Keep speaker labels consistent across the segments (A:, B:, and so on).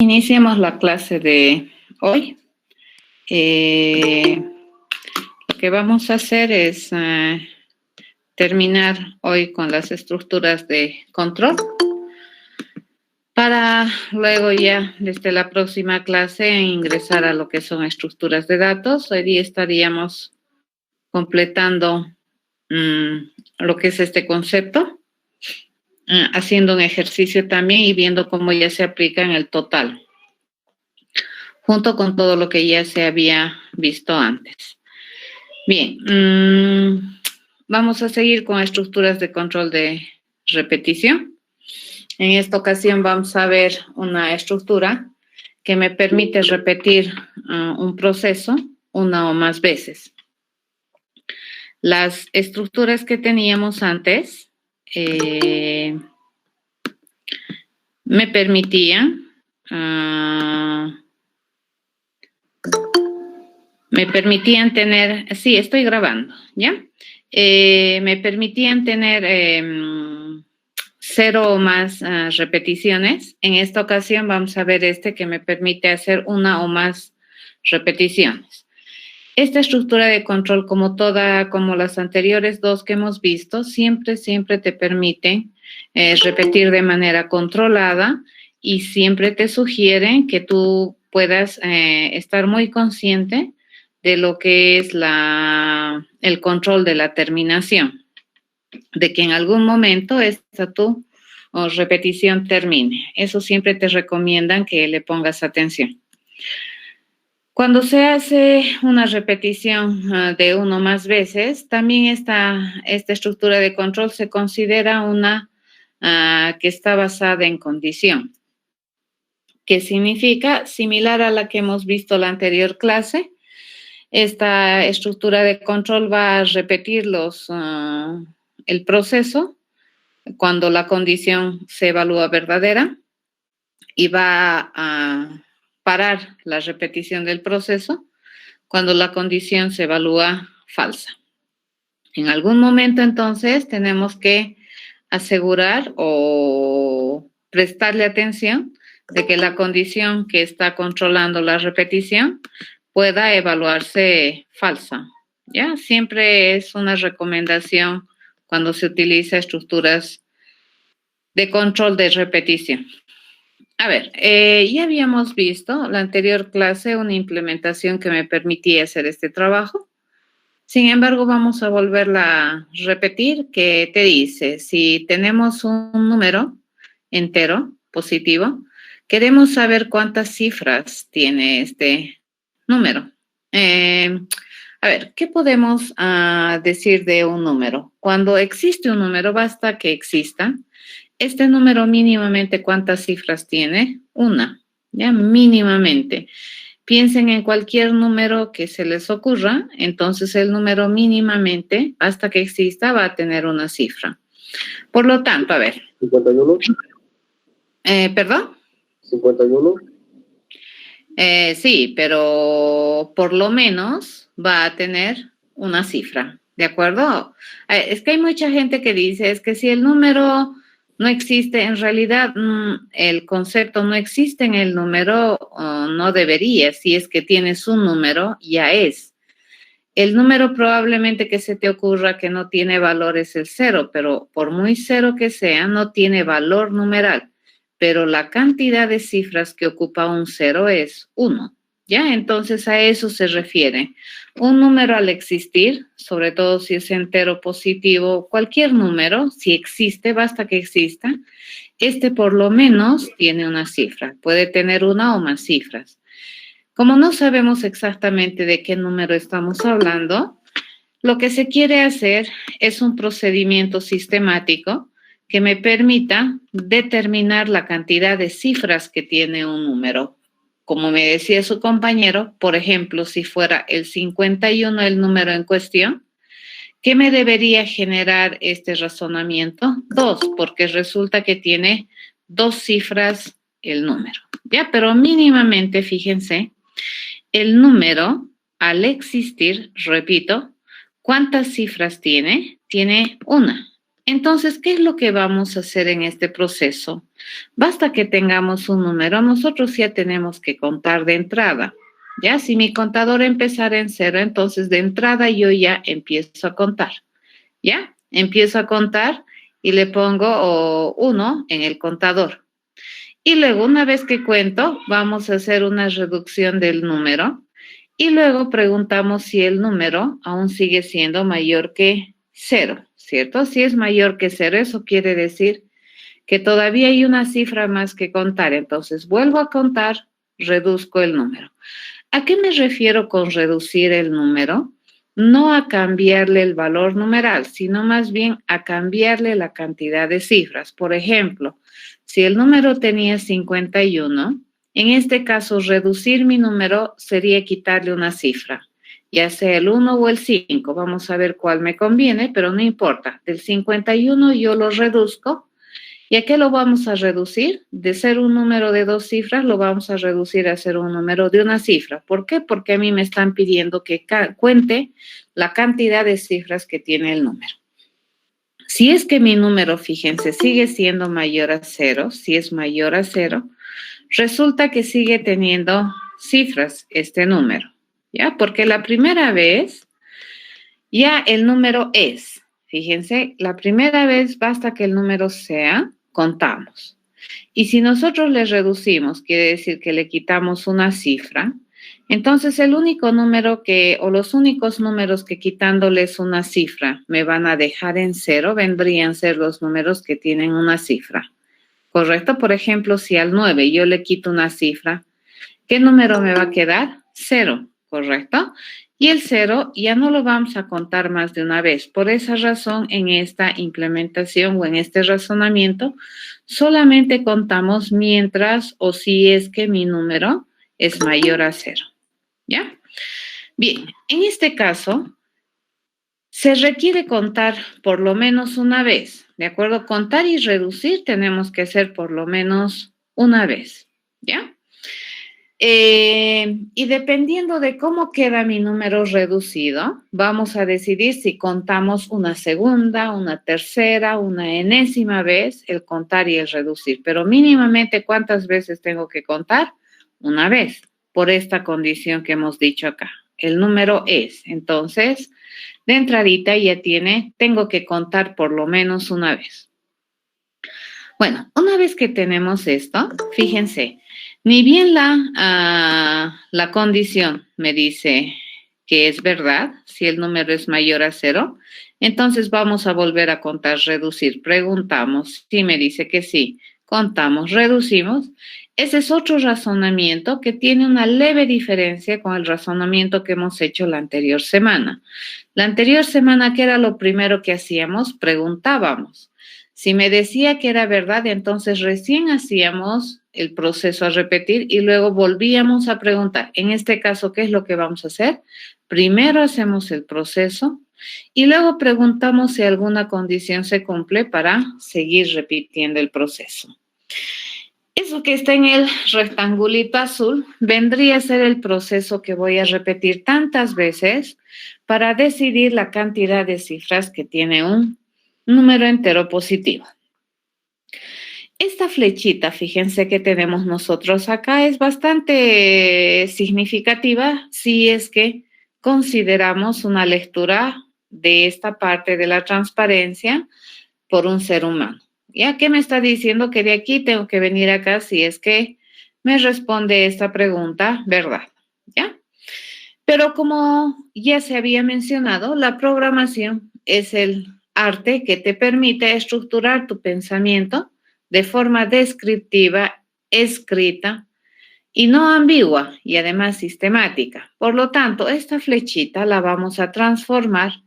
A: Iniciemos la clase de hoy. Lo que vamos a hacer es terminar hoy con las estructuras de control para luego ya desde la próxima clase ingresar a lo que son estructuras de datos. Hoy día estaríamos completando lo que es este concepto, haciendo un ejercicio también y viendo cómo ya se aplica en el total, junto con todo lo que ya se había visto antes. Bien, vamos a seguir con estructuras de control de repetición. En esta ocasión vamos a ver una estructura que me permite repetir un proceso una o más veces. Las estructuras que teníamos antes me permitían tener, sí, estoy grabando, ¿ya? Me permitían tener 0 o más repeticiones. En esta ocasión vamos a ver que me permite hacer una o más repeticiones. Esta estructura de control, como las anteriores dos que hemos visto, siempre te permite repetir de manera controlada y siempre te sugieren que tú puedas estar muy consciente de lo que es el control de la terminación, de que en algún momento tu repetición termine. Eso siempre te recomiendan que le pongas atención. Cuando se hace una repetición de uno más veces, también esta estructura de control se considera una que está basada en condición, que significa similar a la que hemos visto en la anterior clase. Esta estructura de control va a repetir el proceso cuando la condición se evalúa verdadera y va a parar la repetición del proceso cuando la condición se evalúa falsa. En algún momento, entonces, tenemos que asegurar o prestarle atención de que la condición que está controlando la repetición pueda evaluarse falsa, ¿ya? Siempre es una recomendación cuando se utiliza estructuras de control de repetición. A ver, ya habíamos visto la anterior clase una implementación que me permitía hacer este trabajo. Sin embargo, vamos a volverla a repetir, que te dice, si tenemos un número entero, positivo, queremos saber cuántas cifras tiene este número. A ver, ¿qué podemos decir de un número? Cuando existe un número, basta que exista. Este número mínimamente, ¿cuántas cifras tiene? Una, ¿ya? Mínimamente. Piensen en cualquier número que se les ocurra, entonces el número mínimamente, hasta que exista, va a tener una cifra. Por lo tanto, a ver.
B: 51.
A: ¿Perdón?
B: 51.
A: Sí, pero por lo menos va a tener una cifra, ¿de acuerdo? Es que hay mucha gente que dice, es que si el número no existe, en realidad el concepto no existe en el número, no debería. Si es que tienes un número, ya es. El número probablemente que se te ocurra que no tiene valor es el 0, pero por muy 0 que sea, no tiene valor numeral. Pero la cantidad de cifras que ocupa un 0 es 1, ¿ya? Entonces a eso se refiere. Un número al existir, sobre todo si es entero, positivo, cualquier número, si existe, basta que exista, por lo menos tiene una cifra, puede tener una o más cifras. Como no sabemos exactamente de qué número estamos hablando, lo que se quiere hacer es un procedimiento sistemático que me permita determinar la cantidad de cifras que tiene un número. Como me decía su compañero, por ejemplo, si fuera el 51 el número en cuestión, ¿qué me debería generar este razonamiento? 2, porque resulta que tiene 2 cifras el número, ¿ya? Pero mínimamente, fíjense, el número al existir, repito, ¿cuántas cifras tiene? Tiene una. Entonces, ¿qué es lo que vamos a hacer en este proceso? Basta que tengamos un número, nosotros ya tenemos que contar de entrada. Ya, si mi contador empezara en 0, entonces de entrada yo ya empiezo a contar. ¿Ya? Empiezo a contar y le pongo 1 en el contador. Y luego, una vez que cuento, vamos a hacer una reducción del número y luego preguntamos si el número aún sigue siendo mayor que 0, ¿cierto? Si es mayor que 0, eso quiere decir que todavía hay una cifra más que contar. Entonces, vuelvo a contar, reduzco el número. ¿A qué me refiero con reducir el número? No a cambiarle el valor numeral, sino más bien a cambiarle la cantidad de cifras. Por ejemplo, si el número tenía 51, en este caso reducir mi número sería quitarle una cifra, ya sea el 1 o el 5. Vamos a ver cuál me conviene, pero no importa. Del 51 yo lo reduzco. ¿Y a qué lo vamos a reducir? De ser un número de 2 cifras, lo vamos a reducir a ser un número de una cifra. ¿Por qué? Porque a mí me están pidiendo que cuente la cantidad de cifras que tiene el número. Si es que mi número, fíjense, sigue siendo mayor a 0, si es mayor a 0, resulta que sigue teniendo cifras este número, ¿ya? Porque la primera vez ya el número es, fíjense, la primera vez basta que el número sea, contamos. Y si nosotros le reducimos, quiere decir que le quitamos una cifra, entonces el único número o los únicos números que quitándoles una cifra me van a dejar en 0 vendrían a ser los números que tienen una cifra. ¿Correcto? Por ejemplo, si al 9 yo le quito una cifra, ¿qué número me va a quedar? 0, ¿correcto? Y el 0 ya no lo vamos a contar más de una vez. Por esa razón, en esta implementación o en este razonamiento, solamente contamos mientras o si es que mi número es mayor a 0. ¿Ya? Bien, en este caso, se requiere contar por lo menos una vez. ¿De acuerdo? Contar y reducir tenemos que hacer por lo menos una vez. ¿Ya? Y dependiendo de cómo queda mi número reducido, vamos a decidir si contamos una segunda, una tercera, una enésima vez el contar y el reducir. Pero mínimamente, ¿cuántas veces tengo que contar? Una vez, por esta condición que hemos dicho acá. El número es, entonces, de entradita ya tengo que contar por lo menos una vez. Bueno, una vez que tenemos esto, fíjense, ni bien la condición me dice que es verdad, si el número es mayor a 0, entonces vamos a volver a contar, reducir. Preguntamos, si me dice que sí, contamos, reducimos. Ese es otro razonamiento que tiene una leve diferencia con el razonamiento que hemos hecho la anterior semana. La anterior semana, ¿qué era lo primero que hacíamos? Preguntábamos. Si me decía que era verdad, entonces recién hacíamos el proceso a repetir y luego volvíamos a preguntar. En este caso, ¿qué es lo que vamos a hacer? Primero hacemos el proceso y luego preguntamos si alguna condición se cumple para seguir repitiendo el proceso. Eso que está en el rectangulito azul vendría a ser el proceso que voy a repetir tantas veces para decidir la cantidad de cifras que tiene un número entero positivo. Esta flechita, fíjense que tenemos nosotros acá, es bastante significativa si es que consideramos una lectura de esta parte de la transparencia por un ser humano. ¿Ya? ¿Qué me está diciendo? Que de aquí tengo que venir acá si es que me responde esta pregunta, ¿verdad? ¿Ya? Pero como ya se había mencionado, la programación es el arte que te permite estructurar tu pensamiento de forma descriptiva, escrita y no ambigua y además sistemática. Por lo tanto, esta flechita la vamos a transformar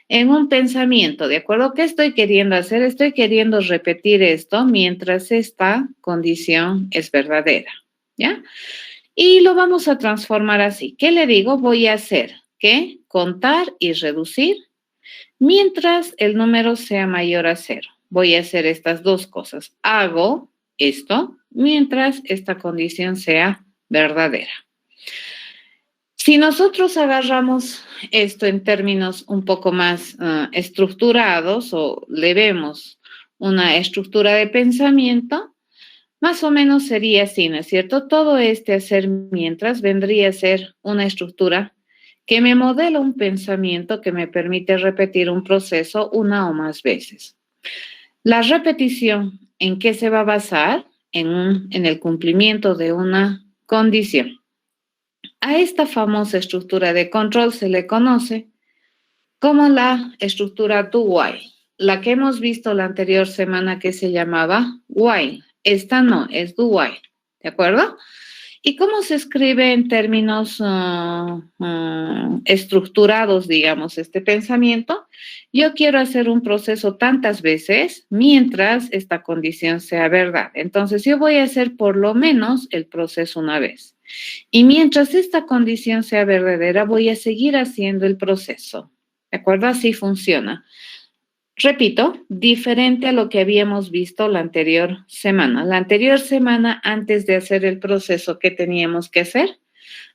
A: en un pensamiento. ¿De acuerdo? ¿Qué estoy queriendo hacer? Estoy queriendo repetir esto mientras esta condición es verdadera. ¿Ya? Y lo vamos a transformar así. ¿Qué le digo? Voy a hacer que contar y reducir mientras el número sea mayor a 0. Voy a hacer estas dos cosas. Hago esto mientras esta condición sea verdadera. Si nosotros agarramos esto en términos un poco más estructurados o le vemos una estructura de pensamiento, más o menos sería así, ¿no es cierto? Todo este hacer mientras vendría a ser una estructura que me modela un pensamiento que me permite repetir un proceso una o más veces. La repetición, ¿en qué se va a basar? En el cumplimiento de una condición. A esta famosa estructura de control se le conoce como la estructura do while, la que hemos visto la anterior semana que se llamaba while. Esta no, es do while, ¿de acuerdo? ¿Y cómo se escribe en términos estructurados, digamos, este pensamiento? Yo quiero hacer un proceso tantas veces mientras esta condición sea verdad. Entonces, yo voy a hacer por lo menos el proceso una vez. Y mientras esta condición sea verdadera, voy a seguir haciendo el proceso. ¿De acuerdo? Así funciona. Repito, diferente a lo que habíamos visto la anterior semana. La anterior semana, antes de hacer el proceso, ¿qué teníamos que hacer?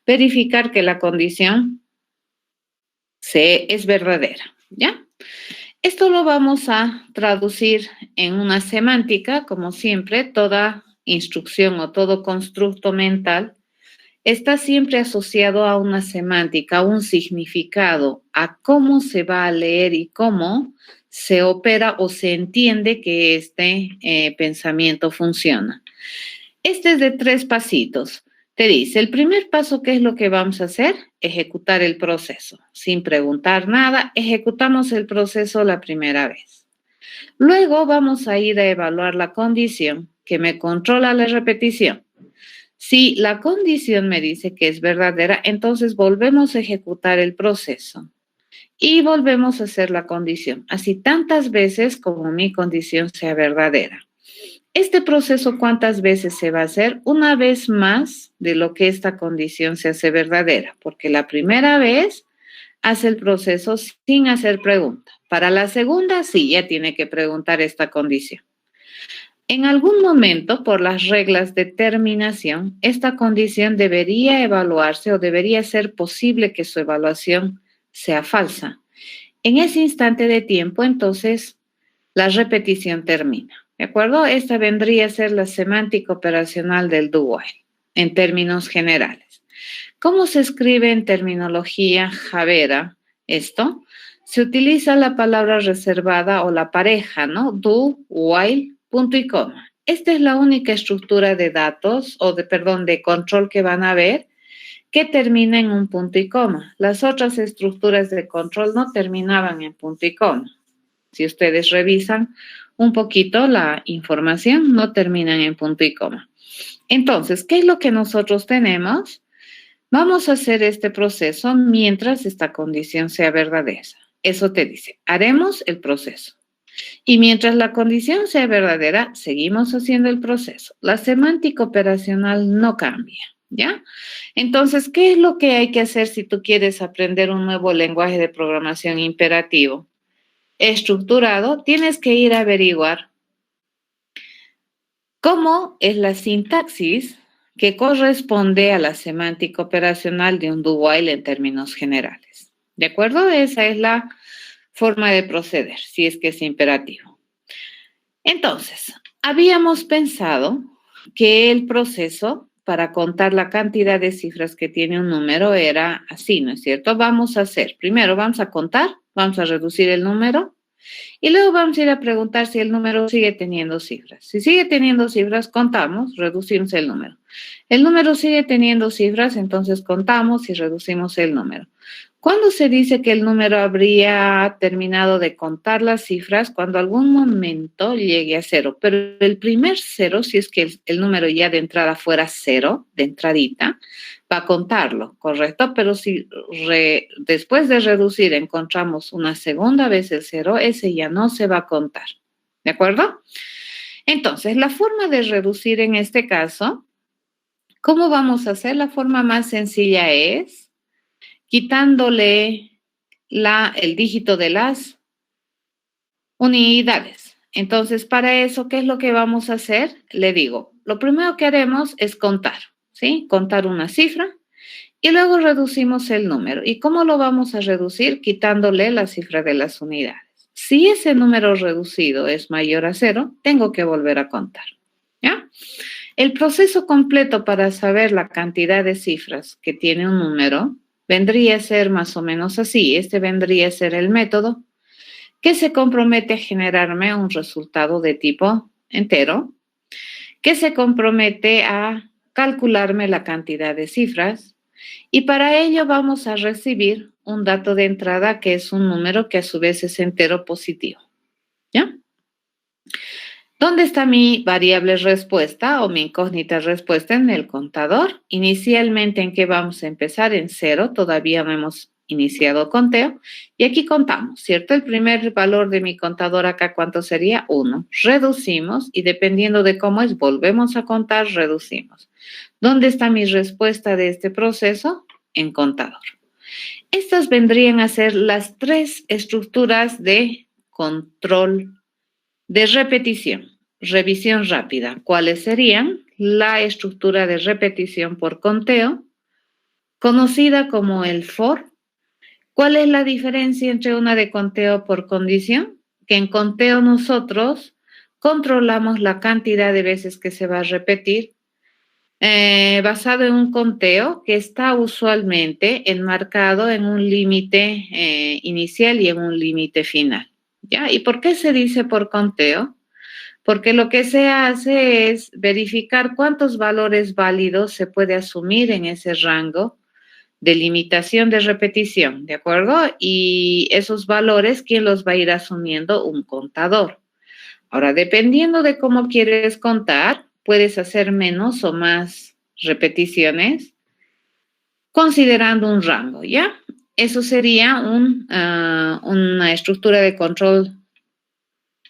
A: Verificar que la condición es verdadera, ¿ya? Esto lo vamos a traducir en una semántica, como siempre, toda instrucción o todo constructo mental está siempre asociado a una semántica, a un significado, a cómo se va a leer y cómo se opera o se entiende que este pensamiento funciona. Este es de 3 pasitos. Te dice, el primer paso, ¿qué es lo que vamos a hacer? Ejecutar el proceso. Sin preguntar nada, ejecutamos el proceso la primera vez. Luego vamos a ir a evaluar la condición que me controla la repetición. Si la condición me dice que es verdadera, entonces volvemos a ejecutar el proceso y volvemos a hacer la condición, así tantas veces como mi condición sea verdadera. Este proceso, ¿cuántas veces se va a hacer? Una vez más de lo que esta condición se hace verdadera, porque la primera vez hace el proceso sin hacer pregunta. Para la segunda, sí, ya tiene que preguntar esta condición. En algún momento, por las reglas de terminación, esta condición debería evaluarse o debería ser posible que su evaluación sea falsa. En ese instante de tiempo, entonces, la repetición termina. ¿De acuerdo? Esta vendría a ser la semántica operacional del do while, en términos generales. ¿Cómo se escribe en terminología javera esto? Se utiliza la palabra reservada o la pareja, ¿no? Do, while, punto y coma. Esta es la única estructura de datos de control que van a ver que termina en un punto y coma. Las otras estructuras de control no terminaban en punto y coma. Si ustedes revisan un poquito la información, no terminan en punto y coma. Entonces, ¿qué es lo que nosotros tenemos? Vamos a hacer este proceso mientras esta condición sea verdadera. Eso te dice, haremos el proceso. Y mientras la condición sea verdadera, seguimos haciendo el proceso. La semántica operacional no cambia, ¿ya? Entonces, ¿qué es lo que hay que hacer si tú quieres aprender un nuevo lenguaje de programación imperativo estructurado? Tienes que ir a averiguar cómo es la sintaxis que corresponde a la semántica operacional de un do while en términos generales. ¿De acuerdo? Esa es la forma de proceder, si es que es imperativo. Entonces, habíamos pensado que el proceso para contar la cantidad de cifras que tiene un número era así, ¿no es cierto? Primero vamos a contar, vamos a reducir el número y luego vamos a ir a preguntar si el número sigue teniendo cifras. Si sigue teniendo cifras, contamos, reducimos el número. El número sigue teniendo cifras, entonces contamos y reducimos el número. ¿Cuándo se dice que el número habría terminado de contar las cifras? Cuando algún momento llegue a 0. Pero el primer 0, si es que el número ya de entrada fuera 0, de entradita, va a contarlo, ¿correcto? Pero si después de reducir encontramos una segunda vez el 0, ese ya no se va a contar. ¿De acuerdo? Entonces, la forma de reducir en este caso, ¿cómo vamos a hacer? La forma más sencilla es quitándole el dígito de las unidades. Entonces, para eso, ¿qué es lo que vamos a hacer? Le digo, lo primero que haremos es contar, ¿sí? Contar una cifra Y luego reducimos el número. ¿Y cómo lo vamos a reducir? Quitándole la cifra de las unidades. Si ese número reducido es mayor a 0, tengo que volver a contar. ¿Ya? El proceso completo para saber la cantidad de cifras que tiene un número vendría a ser más o menos así. Este vendría a ser el método que se compromete a generarme un resultado de tipo entero, que se compromete a calcularme la cantidad de cifras, y para ello vamos a recibir un dato de entrada que es un número que a su vez es entero positivo. ¿Ya? ¿Dónde está mi variable respuesta o mi incógnita respuesta? En el contador. Inicialmente, ¿en qué vamos a empezar? En 0, todavía no hemos iniciado conteo. Y aquí contamos, ¿cierto? El primer valor de mi contador acá, ¿cuánto sería? 1. Reducimos y dependiendo de cómo es, volvemos a contar, reducimos. ¿Dónde está mi respuesta de este proceso? En contador. Estas vendrían a ser las 3 estructuras de control de repetición. Revisión rápida. ¿Cuáles serían? La estructura de repetición por conteo, conocida como el FOR. ¿Cuál es la diferencia entre una de conteo por condición? Que en conteo nosotros controlamos la cantidad de veces que se va a repetir basado en un conteo que está usualmente enmarcado en un límite inicial y en un límite final. ¿Ya? ¿Y por qué se dice por conteo? Porque lo que se hace es verificar cuántos valores válidos se puede asumir en ese rango de limitación de repetición, ¿de acuerdo? Y esos valores, ¿quién los va a ir asumiendo? Un contador. Ahora, dependiendo de cómo quieres contar, puedes hacer menos o más repeticiones considerando un rango, ¿ya? Eso sería una estructura de control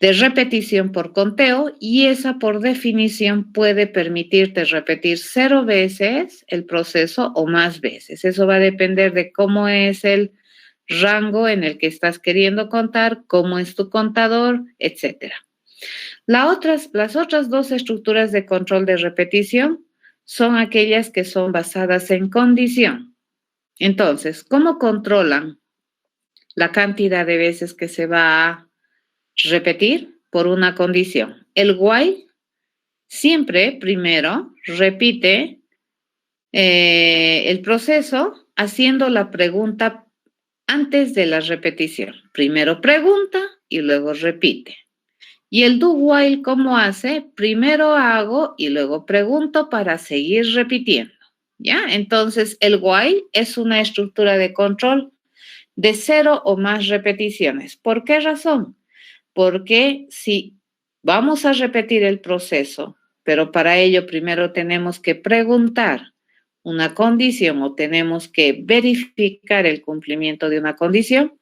A: de repetición por conteo y esa por definición puede permitirte repetir 0 veces el proceso o más veces. Eso va a depender de cómo es el rango en el que estás queriendo contar, cómo es tu contador, etc. Las otras 2 estructuras de control de repetición son aquellas que son basadas en condición. Entonces, ¿cómo controlan la cantidad de veces que se va a repetir? Por una condición. El while siempre primero repite el proceso haciendo la pregunta antes de la repetición. Primero pregunta y luego repite. Y el do while, ¿cómo hace? Primero hago y luego pregunto para seguir repitiendo. ¿Ya? Entonces, el while es una estructura de control de 0 o más repeticiones. ¿Por qué razón? Porque si vamos a repetir el proceso, pero para ello primero tenemos que preguntar una condición o tenemos que verificar el cumplimiento de una condición,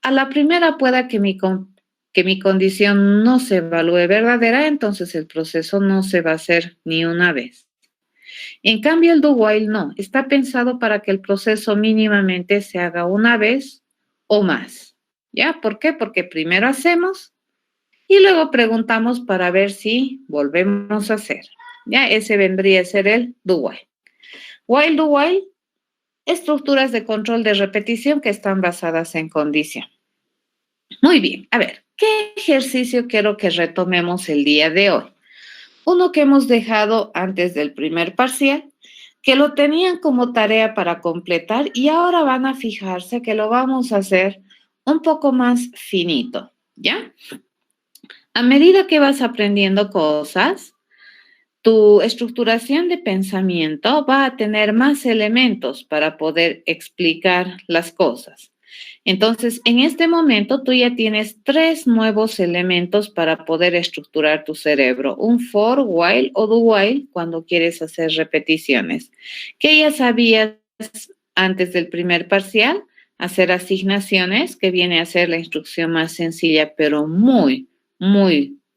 A: a la primera pueda que mi condición no se evalúe verdadera, entonces el proceso no se va a hacer ni una vez. En cambio, el do while no, está pensado para que el proceso mínimamente se haga una vez o más. ¿Ya? ¿Por qué? Porque primero hacemos y luego preguntamos para ver si volvemos a hacer. Ya, ese vendría a ser el do while. While, do while, estructuras de control de repetición que están basadas en condición. Muy bien, a ver, ¿qué ejercicio quiero que retomemos el día de hoy? Uno que hemos dejado antes del primer parcial, que lo tenían como tarea para completar y ahora van a fijarse que lo vamos a hacer un poco más finito, ¿ya? A medida que vas aprendiendo cosas, tu estructuración de pensamiento va a tener más elementos para poder explicar las cosas. Entonces, en este momento tú ya tienes 3 nuevos elementos para poder estructurar tu cerebro. Un for, while o do while cuando quieres hacer repeticiones. ¿Qué ya sabías antes del primer parcial? Hacer asignaciones, que viene a ser la instrucción más sencilla, pero muy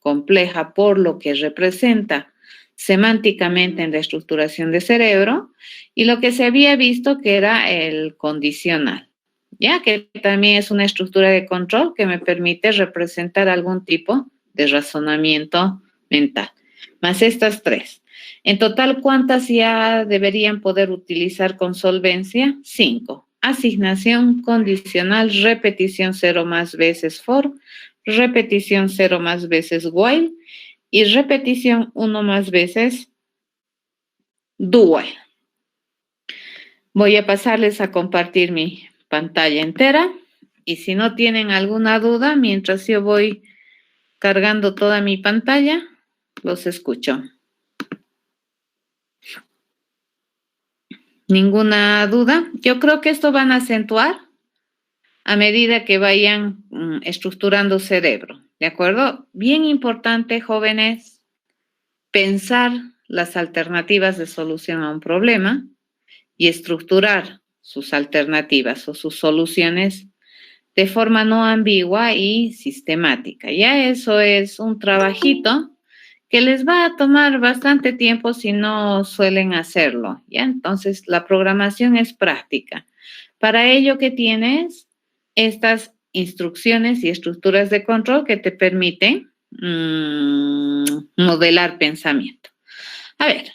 A: compleja por lo que representa semánticamente en la estructuración de cerebro, y lo que se había visto que era el condicional, ya que también es una estructura de control que me permite representar algún tipo de razonamiento mental. Más estas 3. En total, ¿cuántas ya deberían poder utilizar con solvencia? 5. Asignación condicional, repetición 0 más veces for, repetición 0 más veces while y repetición 1 más veces do while. Voy a pasarles a compartir mi pantalla entera y si no tienen alguna duda, mientras yo voy cargando toda mi pantalla, los escucho. ¿Ninguna duda? Yo creo que esto van a acentuar a medida que vayan estructurando cerebro, ¿de acuerdo? Bien importante, jóvenes, pensar las alternativas de solución a un problema y estructurar sus alternativas o sus soluciones de forma no ambigua y sistemática. Ya eso es un trabajito que les va a tomar bastante tiempo si no suelen hacerlo, ¿ya? Entonces, la programación es práctica. Para ello que tienes estas instrucciones y estructuras de control que te permiten modelar pensamiento. A ver,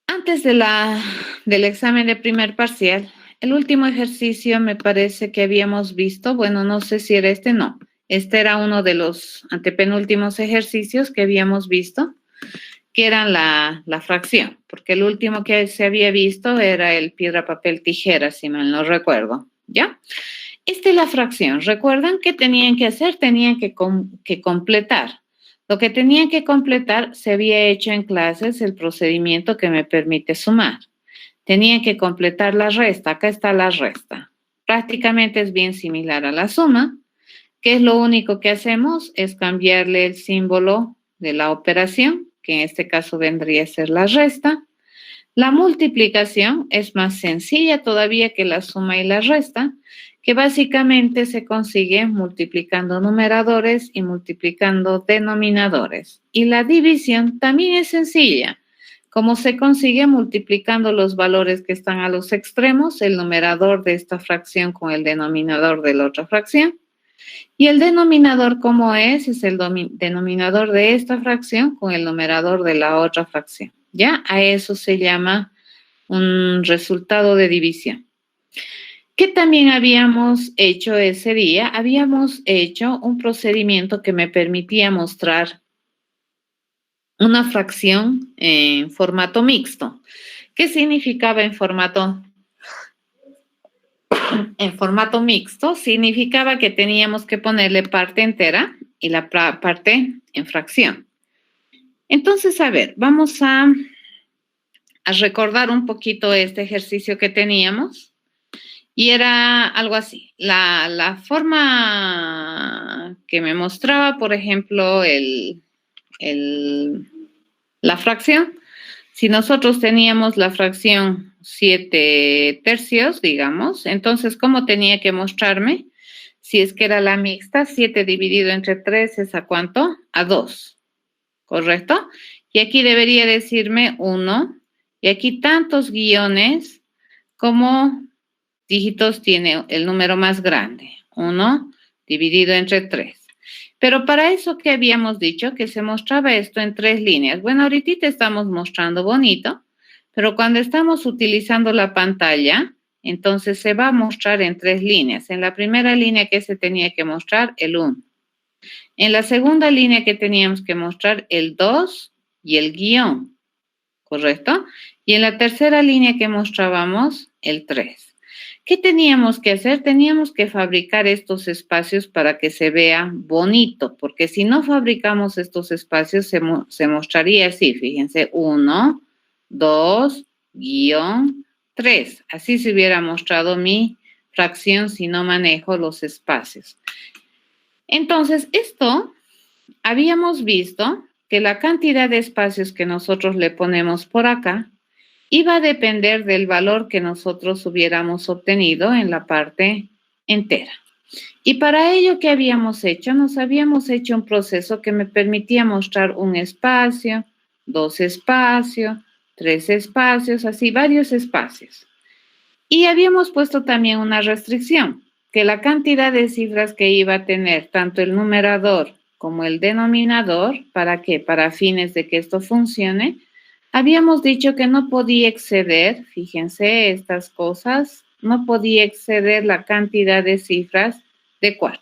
A: antes del examen de primer parcial, el último ejercicio me parece que habíamos visto, bueno, no sé si era este, no. Este era uno de los antepenúltimos ejercicios que habíamos visto, que eran la fracción, porque el último que se había visto era el piedra, papel, tijera, si mal no recuerdo, ¿ya? Esta es la fracción. ¿Recuerdan qué tenían que hacer? Tenían que completar. Lo que tenían que completar se había hecho en clases el procedimiento que me permite sumar. Tenían que completar la resta. Acá está la resta. Prácticamente es bien similar a la suma, que es lo único que hacemos es cambiarle el símbolo de la operación, que en este caso vendría a ser la resta. La multiplicación es más sencilla todavía que la suma y la resta, que básicamente se consigue multiplicando numeradores y multiplicando denominadores. Y la división también es sencilla, como se consigue multiplicando los valores que están a los extremos, el numerador de esta fracción con el denominador de la otra fracción. Y el denominador, ¿cómo es? Es el denominador de esta fracción con el numerador de la otra fracción. ¿Ya? A eso se llama un resultado de división. ¿Qué también habíamos hecho ese día? Habíamos hecho un procedimiento que me permitía mostrar una fracción en formato mixto. ¿Qué significaba en formato mixto? Significaba que teníamos que ponerle parte entera y la parte en fracción. Entonces, a ver, vamos a recordar un poquito este ejercicio que teníamos. Y era algo así. La forma que me mostraba, por ejemplo, la fracción, si nosotros teníamos la fracción 7 tercios, digamos, entonces, ¿cómo tenía que mostrarme? Si es que era la mixta, 7 dividido entre 3 es ¿a cuánto? A 2, ¿correcto? Y aquí debería decirme 1, y aquí tantos guiones como dígitos tiene el número más grande, 1 dividido entre 3. Pero para eso, ¿qué habíamos dicho? Que se mostraba esto en 3 líneas. Bueno, ahorita estamos mostrando bonito, pero cuando estamos utilizando la pantalla, entonces se va a mostrar en 3 líneas. En la primera línea que se tenía que mostrar, el 1. En la segunda línea que teníamos que mostrar, el 2 y el guión, ¿correcto? Y en la tercera línea que mostrábamos, el 3. ¿Qué teníamos que hacer? Teníamos que fabricar estos espacios para que se vea bonito, porque si no fabricamos estos espacios se mostraría así, fíjense, 1, 2, guión, 3. Así se hubiera mostrado mi fracción si no manejo los espacios. Entonces, esto habíamos visto que la cantidad de espacios que nosotros le ponemos por acá iba a depender del valor que nosotros hubiéramos obtenido en la parte entera. Y para ello, ¿qué habíamos hecho? Nos habíamos hecho un proceso que me permitía mostrar un espacio, 2 espacios, 3 espacios, así varios espacios. Y habíamos puesto también una restricción, que la cantidad de cifras que iba a tener tanto el numerador como el denominador. ¿Para qué? Para fines de que esto funcione. Habíamos dicho que no podía exceder, fíjense estas cosas, no podía exceder la cantidad de cifras de 4.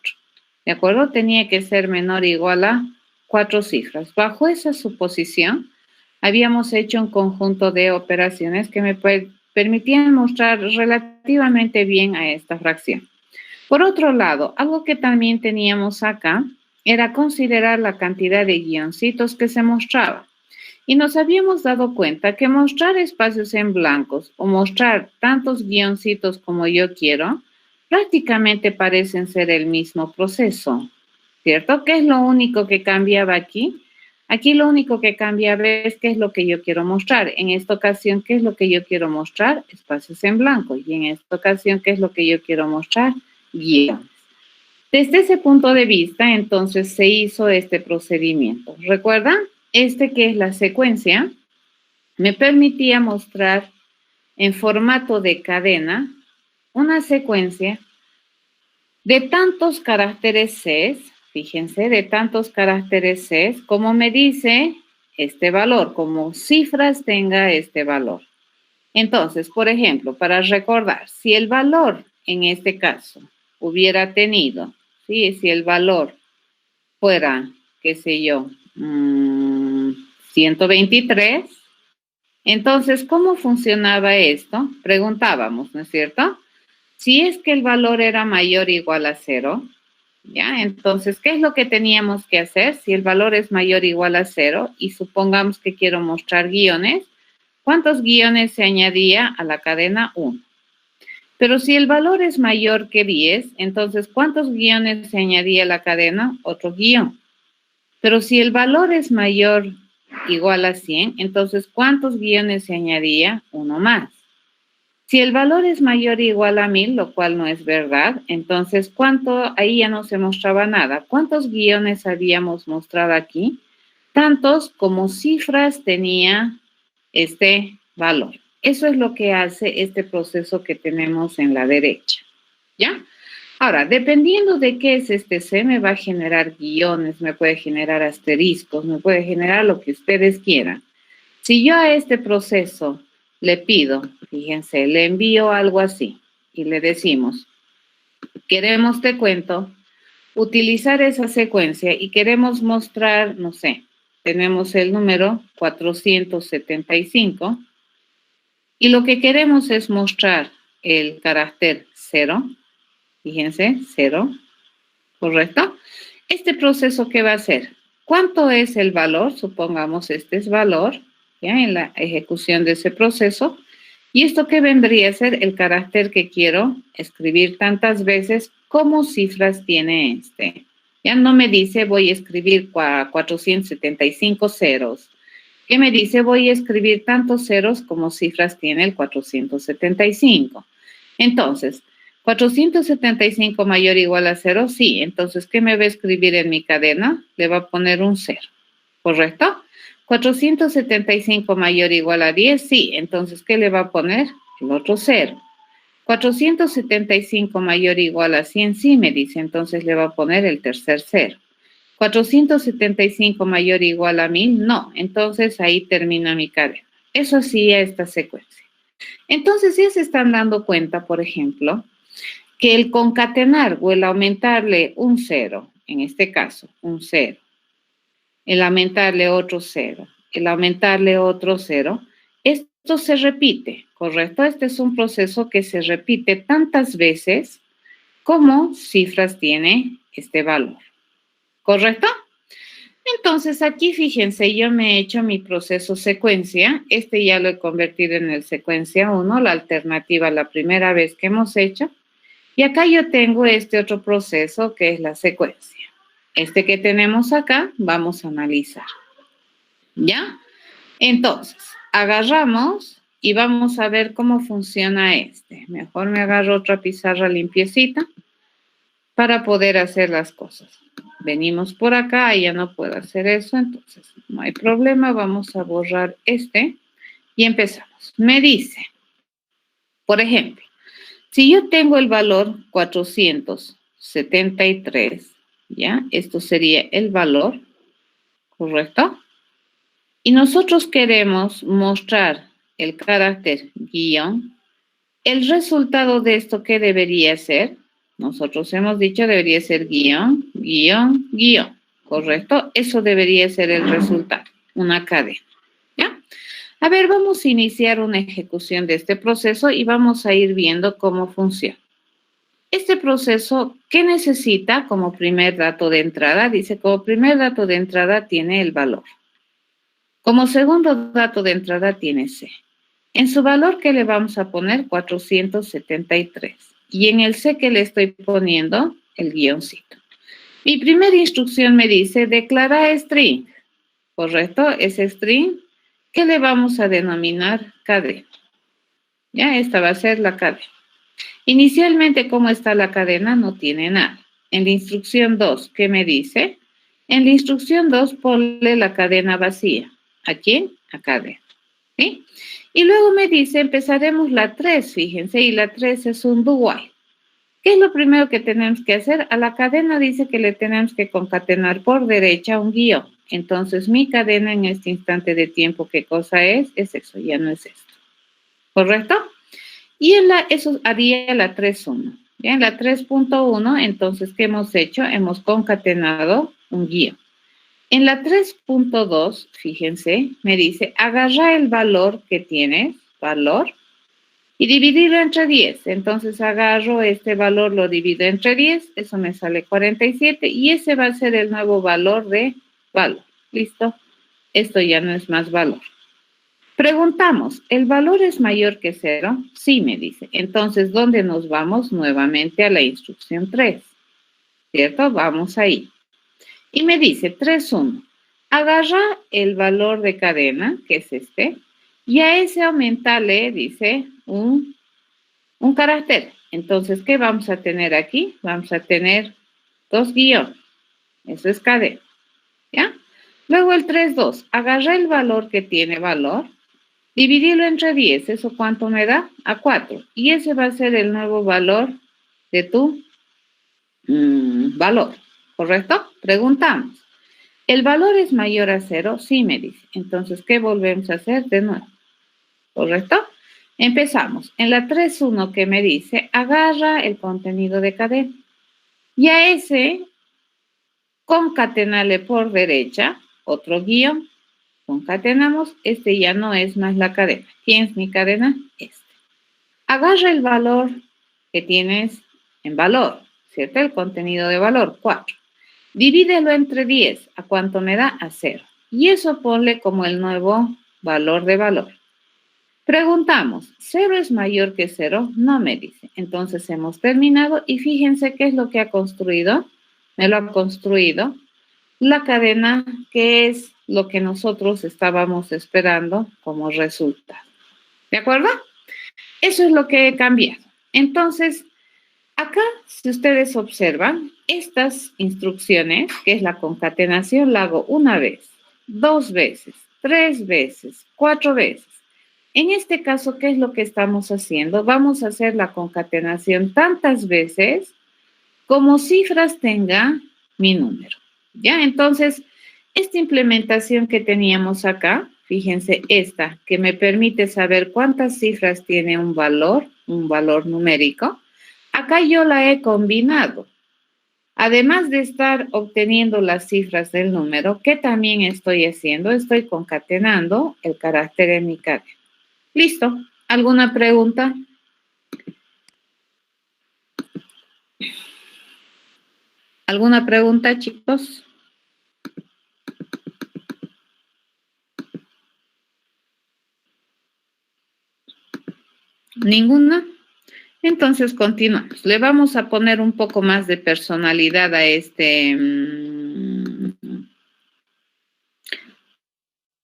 A: ¿De acuerdo? Tenía que ser menor o igual a 4 cifras. Bajo esa suposición, habíamos hecho un conjunto de operaciones que me permitían mostrar relativamente bien a esta fracción. Por otro lado, algo que también teníamos acá era considerar la cantidad de guioncitos que se mostraba. Y nos habíamos dado cuenta que mostrar espacios en blancos o mostrar tantos guioncitos como yo quiero, prácticamente parecen ser el mismo proceso, ¿cierto? ¿Qué es lo único que cambiaba aquí? Aquí lo único que cambiaba es qué es lo que yo quiero mostrar. En esta ocasión, ¿qué es lo que yo quiero mostrar? Espacios en blanco. Y en esta ocasión, ¿qué es lo que yo quiero mostrar? Guiones. Desde ese punto de vista, entonces, se hizo este procedimiento. ¿Recuerdan? Este que es la secuencia, me permitía mostrar en formato de cadena una secuencia de tantos caracteres Cs, fíjense, de tantos caracteres Cs, como me dice este valor, como cifras tenga este valor. Entonces, por ejemplo, para recordar, si el valor en este caso hubiera tenido, ¿sí? Si el valor fuera, qué sé yo, 123, entonces, ¿cómo funcionaba esto? Preguntábamos, ¿no es cierto? Si es que el valor era mayor o igual a 0, ¿ya? Entonces, ¿qué es lo que teníamos que hacer? Si el valor es mayor o igual a 0 y supongamos que quiero mostrar guiones, ¿cuántos guiones se añadía a la cadena 1? Pero si el valor es mayor que 10, entonces, ¿cuántos guiones se añadía a la cadena? Otro guión. Pero si el valor es mayor o igual a 100, entonces, ¿cuántos guiones se añadía? Uno más. Si el valor es mayor o igual a 1000, lo cual no es verdad, entonces, ¿cuánto? Ahí ya no se mostraba nada. ¿Cuántos guiones habíamos mostrado aquí? Tantos como cifras tenía este valor. Eso es lo que hace este proceso que tenemos en la derecha, ¿ya? Ahora, dependiendo de qué es este C, me va a generar guiones, me puede generar asteriscos, me puede generar lo que ustedes quieran. Si yo a este proceso le pido, fíjense, le envío algo así y le decimos, queremos, te cuento, utilizar esa secuencia y queremos mostrar, no sé, tenemos el número 475 y lo que queremos es mostrar el carácter 0, fíjense, 0, ¿correcto? Este proceso, ¿qué va a hacer? ¿Cuánto es el valor? Supongamos este es valor, ¿ya? En la ejecución de ese proceso. ¿Y esto qué vendría a ser? El carácter que quiero escribir tantas veces como cifras tiene este. Ya no me dice voy a escribir 475 ceros. ¿Qué me dice? Voy a escribir tantos ceros como cifras tiene el 475. Entonces, 475 mayor o igual a 0, sí. Entonces, ¿qué me va a escribir en mi cadena? Le va a poner un 0, ¿correcto? 475 mayor o igual a 10, sí. Entonces, ¿qué le va a poner? El otro 0. 475 mayor o igual a 100, sí, me dice. Entonces, le va a poner el tercer 0. 475 mayor o igual a 1000, no. Entonces, ahí termina mi cadena. Eso hacía esta secuencia. Entonces, ya se están dando cuenta, por ejemplo, que el concatenar o el aumentarle un 0, en este caso, un 0, el aumentarle otro 0, el aumentarle otro 0, esto se repite, ¿correcto? Este es un proceso que se repite tantas veces como cifras tiene este valor, ¿correcto? Entonces, aquí fíjense, yo me he hecho mi proceso secuencia, este ya lo he convertido en el secuencia 1, la alternativa la primera vez que hemos hecho, y acá yo tengo este otro proceso que es la secuencia. Este que tenemos acá, vamos a analizar. ¿Ya? Entonces, agarramos y vamos a ver cómo funciona este. Mejor me agarro otra pizarra limpiecita para poder hacer las cosas. Venimos por acá, ya no puedo hacer eso, entonces no hay problema, vamos a borrar este y empezamos. Me dice, por ejemplo, si yo tengo el valor 473, ¿ya? Esto sería el valor, ¿correcto? Y nosotros queremos mostrar el carácter guión. El resultado de esto, ¿qué debería ser? Nosotros hemos dicho debería ser guión, guión, guión, ¿correcto? Eso debería ser el resultado, una cadena, ¿ya? A ver, vamos a iniciar una ejecución de este proceso y vamos a ir viendo cómo funciona. Este proceso, ¿qué necesita como primer dato de entrada? Dice, como primer dato de entrada tiene el valor. Como segundo dato de entrada tiene C. En su valor, ¿qué le vamos a poner? 473. Y en el C que le estoy poniendo, el guioncito. Mi primera instrucción me dice, declara string. ¿Correcto? Ese string, ¿qué le vamos a denominar? Cadena. Ya, esta va a ser la cadena. Inicialmente, ¿cómo está la cadena? No tiene nada. En la instrucción 2, ¿qué me dice? En la instrucción 2, ponle la cadena vacía. ¿A quién? A cadena. ¿Sí? Y luego me dice, empezaremos la 3, fíjense, y la 3 es un do while. ¿Qué es lo primero que tenemos que hacer? A la cadena dice que le tenemos que concatenar por derecha un guión. Entonces, mi cadena en este instante de tiempo, ¿qué cosa es? Es eso, ya no es esto. ¿Correcto? Y eso haría la 3.1. ¿Ya? En la 3.1, entonces, ¿qué hemos hecho? Hemos concatenado un guión. En la 3.2, fíjense, me dice, agarra el valor que tienes, valor, y dividirlo entre 10. Entonces agarro este valor, lo divido entre 10, eso me sale 47, y ese va a ser el nuevo valor de valor. ¿Listo? Esto ya no es más valor. Preguntamos, ¿el valor es mayor que 0? Sí, me dice. Entonces, ¿dónde nos vamos? Nuevamente a la instrucción 3. ¿Cierto? Vamos ahí. Y me dice 3.1. Agarra el valor de cadena, que es este, y a ese aumentarle, dice, un carácter. Entonces, ¿qué vamos a tener aquí? Vamos a tener 2 guiones. Eso es cadena. ¿Ya? Luego el 3.2. Agarra el valor que tiene valor, dividirlo entre 10. ¿Eso cuánto me da? A 4. Y ese va a ser el nuevo valor de tu valor. ¿Correcto? Preguntamos. ¿El valor es mayor a 0? Sí, me dice. Entonces, ¿qué volvemos a hacer de nuevo? ¿Correcto? Empezamos. En la 3.1 que me dice, agarra el contenido de cadena. Y a ese, concatenale por derecha, otro guión. Concatenamos, este ya no es más la cadena. ¿Quién es mi cadena? Este. Agarra el valor que tienes en valor, ¿cierto? El contenido de valor, 4. Divídelo entre 10. ¿A cuánto me da? A 0. Y eso ponle como el nuevo valor de valor. Preguntamos, ¿0 es mayor que 0? No me dice. Entonces hemos terminado y fíjense qué es lo que ha construido. Me lo ha construido la cadena, que es lo que nosotros estábamos esperando como resultado. ¿De acuerdo? Eso es lo que he cambiado. Entonces, acá, si ustedes observan, estas instrucciones, que es la concatenación, la hago una vez, 2 veces, 3 veces, 4 veces. En este caso, ¿qué es lo que estamos haciendo? Vamos a hacer la concatenación tantas veces como cifras tenga mi número. ¿Ya? Entonces, esta implementación que teníamos acá, fíjense esta, que me permite saber cuántas cifras tiene un valor numérico. Acá yo la he combinado. Además de estar obteniendo las cifras del número, ¿qué también estoy haciendo? Estoy concatenando el carácter en mi cadena. Listo. ¿Alguna pregunta? ¿Alguna pregunta, chicos? ¿Ninguna? Entonces continuamos. Le vamos a poner un poco más de personalidad a esta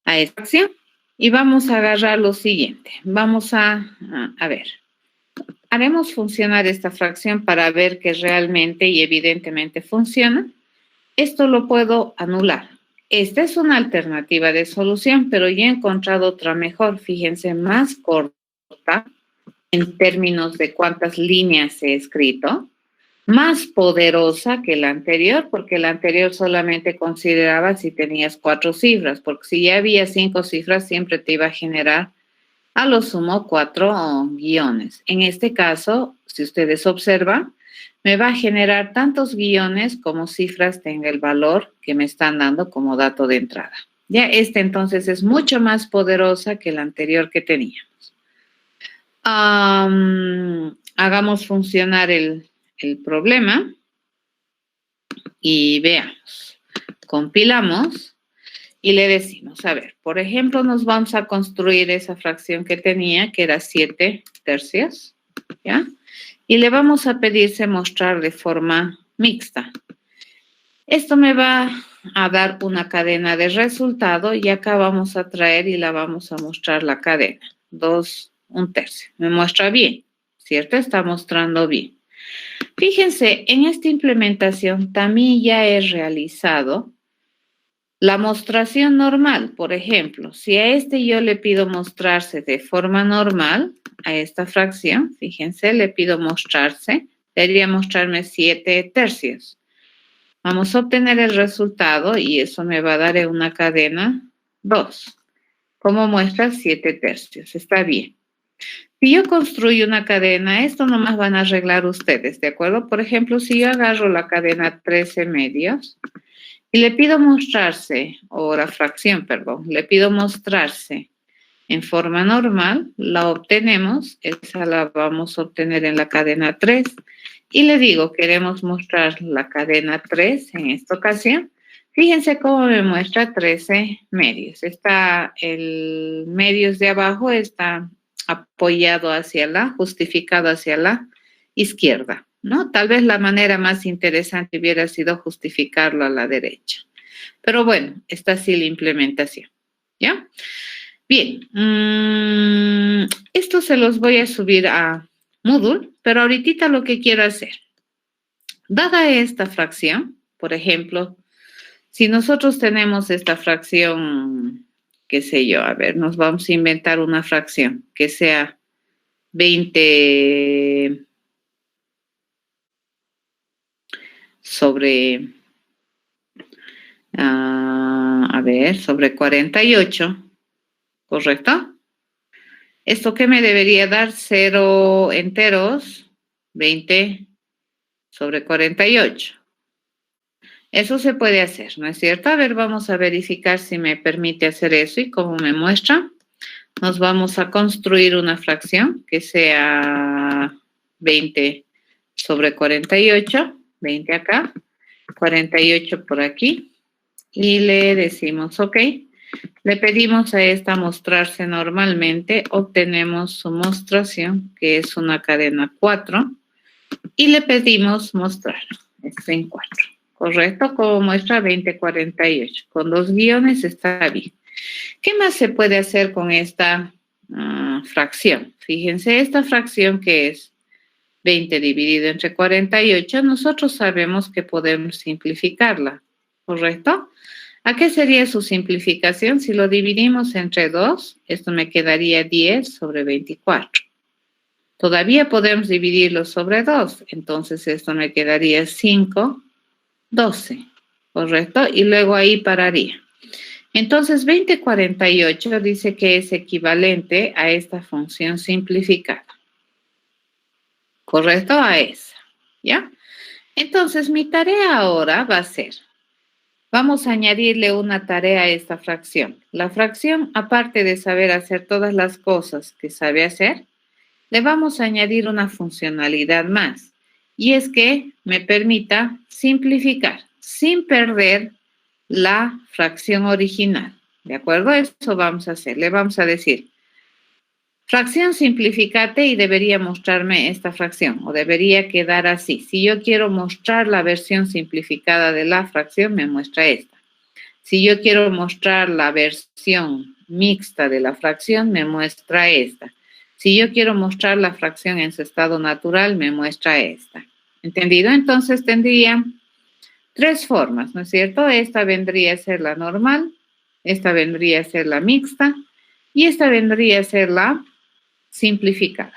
A: acción y vamos a agarrar lo siguiente. Vamos a ver. Haremos funcionar esta fracción para ver que realmente y evidentemente funciona. Esto lo puedo anular. Esta es una alternativa de solución, pero ya he encontrado otra mejor. Fíjense, más corta en términos de cuántas líneas he escrito. más poderosa que la anterior, porque la anterior solamente consideraba si tenías 4 cifras, porque si ya había 5 cifras, siempre te iba a generar a lo sumo 4 guiones. En este caso, si ustedes observan, me va a generar tantos guiones como cifras tenga el valor que me están dando como dato de entrada. Ya entonces es mucho más poderosa que la anterior que teníamos. Hagamos funcionar el problema y veamos. Compilamos y le decimos, a ver, por ejemplo, nos vamos a construir esa fracción que tenía, que era 7 tercios, ¿ya? Y le vamos a pedirse mostrar de forma mixta. Esto me va a dar una cadena de resultado y acá vamos a traer y la vamos a mostrar la cadena. 2, 1/3. Me muestra bien, ¿cierto? Está mostrando bien. Fíjense, en esta implementación también ya he realizado la mostración normal. Por ejemplo, si a yo le pido mostrarse de forma normal, a esta fracción, fíjense, le pido mostrarse, debería mostrarme 7 tercios. Vamos a obtener el resultado y eso me va a dar una cadena 2. ¿Cómo muestra 7 tercios? Está bien. Si yo construyo una cadena, esto nomás van a arreglar ustedes, ¿de acuerdo? Por ejemplo, si yo agarro la cadena 13 medios y le pido mostrarse, o la fracción, perdón, le pido mostrarse en forma normal, la obtenemos, esa la vamos a obtener en la cadena 3, y le digo, queremos mostrar la cadena 3 en esta ocasión. Fíjense cómo me muestra 13 medios. Está el medios de abajo, está apoyado justificado hacia la izquierda, ¿no? Tal vez la manera más interesante hubiera sido justificarlo a la derecha. Pero bueno, está así la implementación, ¿ya? Bien, esto se los voy a subir a Moodle, pero ahorita lo que quiero hacer, dada esta fracción, por ejemplo, si nosotros tenemos esta fracción, qué sé yo, a ver, nos vamos a inventar una fracción que sea 20 sobre, sobre 48, ¿correcto? ¿Esto qué me debería dar? 0 enteros, 20 sobre 48. Eso se puede hacer, ¿no es cierto? A ver, vamos a verificar si me permite hacer eso y cómo me muestra. Nos vamos a construir una fracción que sea 20 sobre 48, 20 acá, 48 por aquí, y le decimos OK. Le pedimos a esta mostrarse normalmente, obtenemos su mostración, que es una cadena 4, y le pedimos mostrar, esto en 4, ¿correcto? Como muestra 20, 48, con 2 guiones está bien. ¿Qué más se puede hacer con esta fracción? Fíjense, esta fracción que es 20 dividido entre 48, nosotros sabemos que podemos simplificarla, ¿correcto? ¿A qué sería su simplificación? Si lo dividimos entre 2, esto me quedaría 10 sobre 24. Todavía podemos dividirlo sobre 2, entonces esto me quedaría 5, 12, ¿correcto? Y luego ahí pararía. Entonces, 20/48 dice que es equivalente a esta función simplificada. ¿Correcto? A esa, ¿ya? Entonces, mi tarea ahora va a ser, vamos a añadirle una tarea a esta fracción. La fracción, aparte de saber hacer todas las cosas que sabe hacer, le vamos a añadir una funcionalidad más, y es que me permita simplificar sin perder la fracción original. ¿De acuerdo? Eso vamos a hacer. Le vamos a decir, fracción simplificate y debería mostrarme esta fracción o debería quedar así. Si yo quiero mostrar la versión simplificada de la fracción, me muestra esta. Si yo quiero mostrar la versión mixta de la fracción, me muestra esta. Si yo quiero mostrar la fracción en su estado natural, me muestra esta. ¿Entendido? Entonces tendría 3 formas, ¿no es cierto? Esta vendría a ser la normal, esta vendría a ser la mixta y esta vendría a ser la simplificada.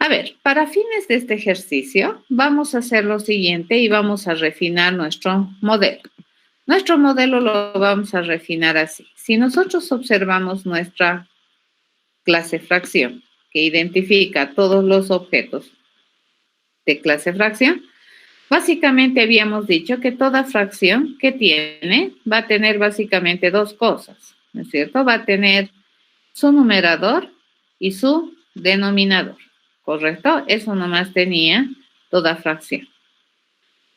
A: A ver, para fines de este ejercicio, vamos a hacer lo siguiente y vamos a refinar nuestro modelo. Nuestro modelo lo vamos a refinar así. Si nosotros observamos nuestra clase fracción, que identifica todos los objetos de clase fracción, básicamente habíamos dicho que toda fracción que tiene va a tener básicamente dos cosas, ¿no es cierto? Va a tener su numerador y su denominador, ¿correcto? Eso nomás tenía toda fracción.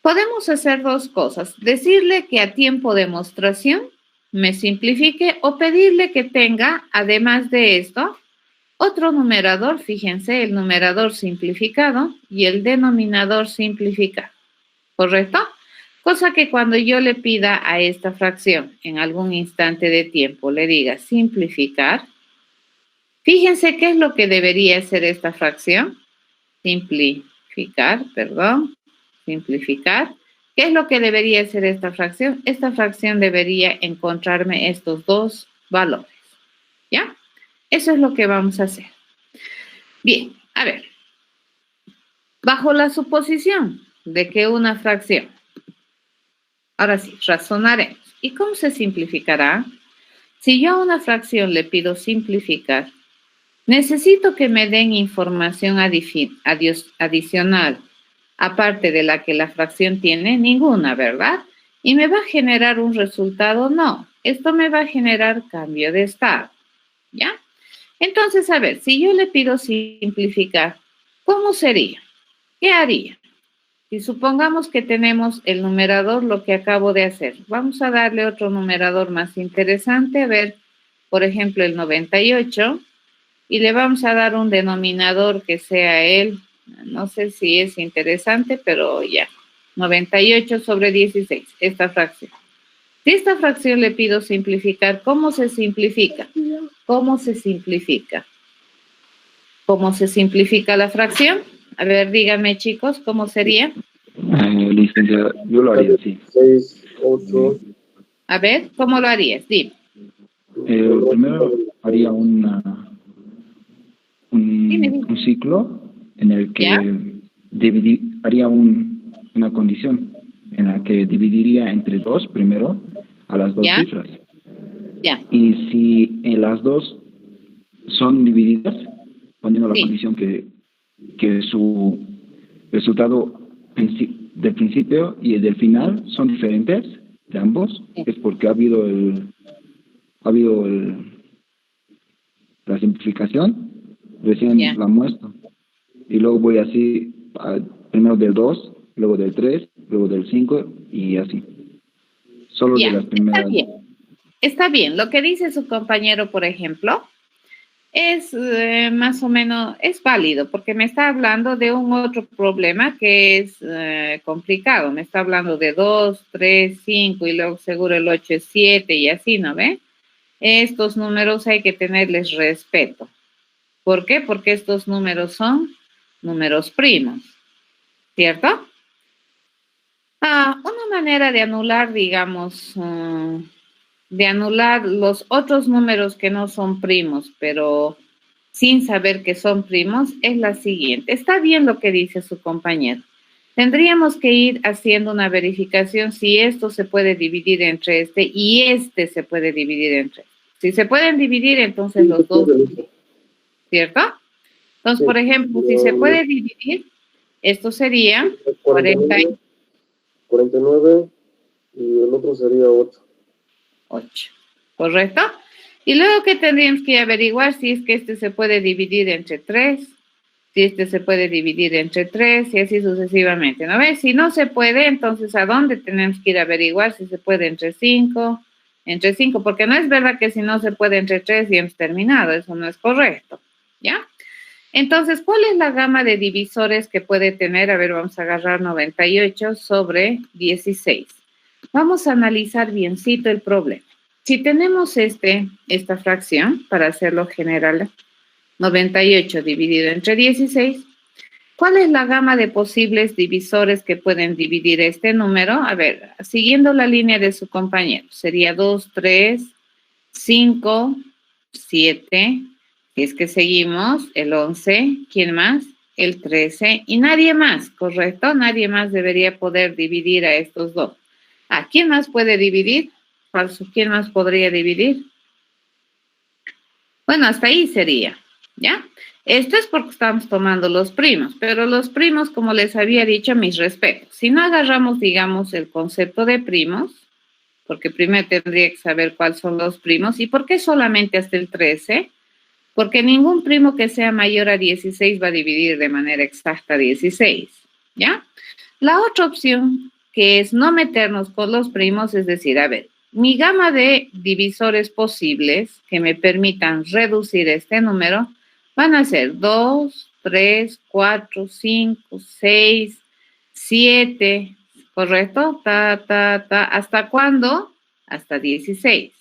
A: Podemos hacer dos cosas, decirle que a tiempo de demostración me simplifique o pedirle que tenga, además de esto, otro numerador, fíjense, el numerador simplificado y el denominador simplificado, ¿correcto? Cosa que cuando yo le pida a esta fracción en algún instante de tiempo le diga simplificar, fíjense qué es lo que debería hacer esta fracción. Simplificar. ¿Qué es lo que debería hacer esta fracción? Esta fracción debería encontrarme estos dos valores, ¿ya? Eso es lo que vamos a hacer. Bien, a ver. Bajo la suposición de que una fracción, ahora sí, razonaremos. ¿Y cómo se simplificará? Si yo a una fracción le pido simplificar, necesito que me den información adicional, aparte de la que la fracción tiene, ninguna, ¿verdad? ¿Y me va a generar un resultado? No, esto me va a generar cambio de estado, ¿ya? Entonces, a ver, si yo le pido simplificar, ¿cómo sería? ¿Qué haría? Si supongamos que tenemos el numerador, lo que acabo de hacer, vamos a darle otro numerador más interesante, a ver, por ejemplo, el 98, y le vamos a dar un denominador que sea el, no sé si es interesante, pero ya, 98 sobre 16, esta fracción. Si esta fracción le pido simplificar, ¿cómo se simplifica? ¿Cómo se simplifica? ¿Cómo se simplifica la fracción? A ver, díganme, chicos, ¿cómo sería?
C: Licenciada, yo lo haría así.
B: 6, 8.
A: A ver, ¿cómo lo harías? Dime.
C: Primero haría un ciclo en el que
A: ¿Ya?
C: haría una condición en la que dividiría entre dos primero a las dos
A: ¿Ya?
C: cifras.
A: Ya.
C: Y si las dos son divididas, poniendo la
A: Sí.
C: condición que su resultado del principio y del final son diferentes de ambos,
A: Sí.
C: es porque ha habido la simplificación, recién
A: Ya.
C: la muestro. Y luego voy así, primero del 2, luego del 3, luego del 5 y así. Solo
A: Ya,
C: de las primeras.
A: está bien. Está bien. Lo que dice su compañero, por ejemplo, es más o menos, es válido, porque me está hablando de un otro problema que es complicado. Me está hablando de 2, 3, 5 y luego seguro el 8 es 7 y así, ¿no ve? Estos números hay que tenerles respeto. ¿Por qué? Porque estos números son números primos, ¿cierto? Una manera de anular, digamos, de anular los otros números que no son primos, pero sin saber que son primos, es la siguiente. Está bien lo que dice su compañero. Tendríamos que ir haciendo una verificación si esto se puede dividir entre este y este se puede dividir entre este. Si se pueden dividir, entonces los dos, ¿cierto? Entonces,
B: Sí.
A: por ejemplo, si se puede dividir, esto sería 40.
B: 49 y el otro sería 8.
A: 8, ¿correcto? Y luego que tendríamos que averiguar si es que este se puede dividir entre 3, si este se puede dividir entre 3 y así sucesivamente, ¿no ves? Si no se puede, entonces ¿a dónde tenemos que ir a averiguar si se puede entre 5? Entre 5, porque no es verdad que si no se puede entre 3 y hemos terminado, eso no es correcto, ¿ya? Entonces, ¿cuál es la gama de divisores que puede tener? A ver, vamos a agarrar 98 sobre 16. Vamos a analizar biencito el problema. Si tenemos esta fracción, para hacerlo general, 98 dividido entre 16, ¿cuál es la gama de posibles divisores que pueden dividir este número? A ver, siguiendo la línea de su compañero, sería 2, 3, 5, 7, si es que seguimos, el 11, ¿quién más? el 13 y nadie más, ¿correcto? Nadie más debería poder dividir a estos dos. ¿Quién más puede dividir? Falso. ¿Quién más podría dividir? Bueno, hasta ahí sería, ¿ya? Esto es porque estamos tomando los primos, pero los primos, como les había dicho, mis respetos. Si no agarramos, digamos, el concepto de primos, porque primero tendría que saber cuáles son los primos y por qué solamente hasta el 13, porque ningún primo que sea mayor a 16 va a dividir de manera exacta 16, ¿ya? La otra opción, que es no meternos con los primos, es decir, a ver, mi gama de divisores posibles que me permitan reducir este número van a ser 2, 3, 4, 5, 6, 7, ¿correcto? ¿Hasta cuándo? Hasta 16.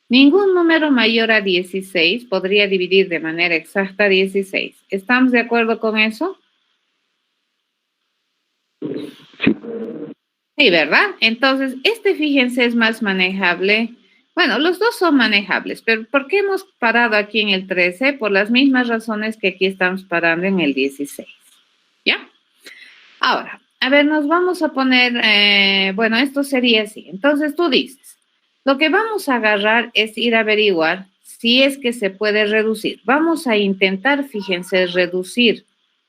A: Ningún número mayor a 16 podría dividir de manera exacta 16. ¿Estamos de acuerdo con eso? Sí, ¿verdad? Entonces, fíjense, es más manejable. Bueno, los dos son manejables, pero ¿por qué hemos parado aquí en el 13? Por las mismas razones que aquí estamos parando en el 16. ¿Ya? Ahora, a ver, nos vamos a poner, bueno, esto sería así. Entonces, tú dices, lo que vamos a agarrar es ir a averiguar si es que se puede reducir. Vamos a intentar, fíjense, reducir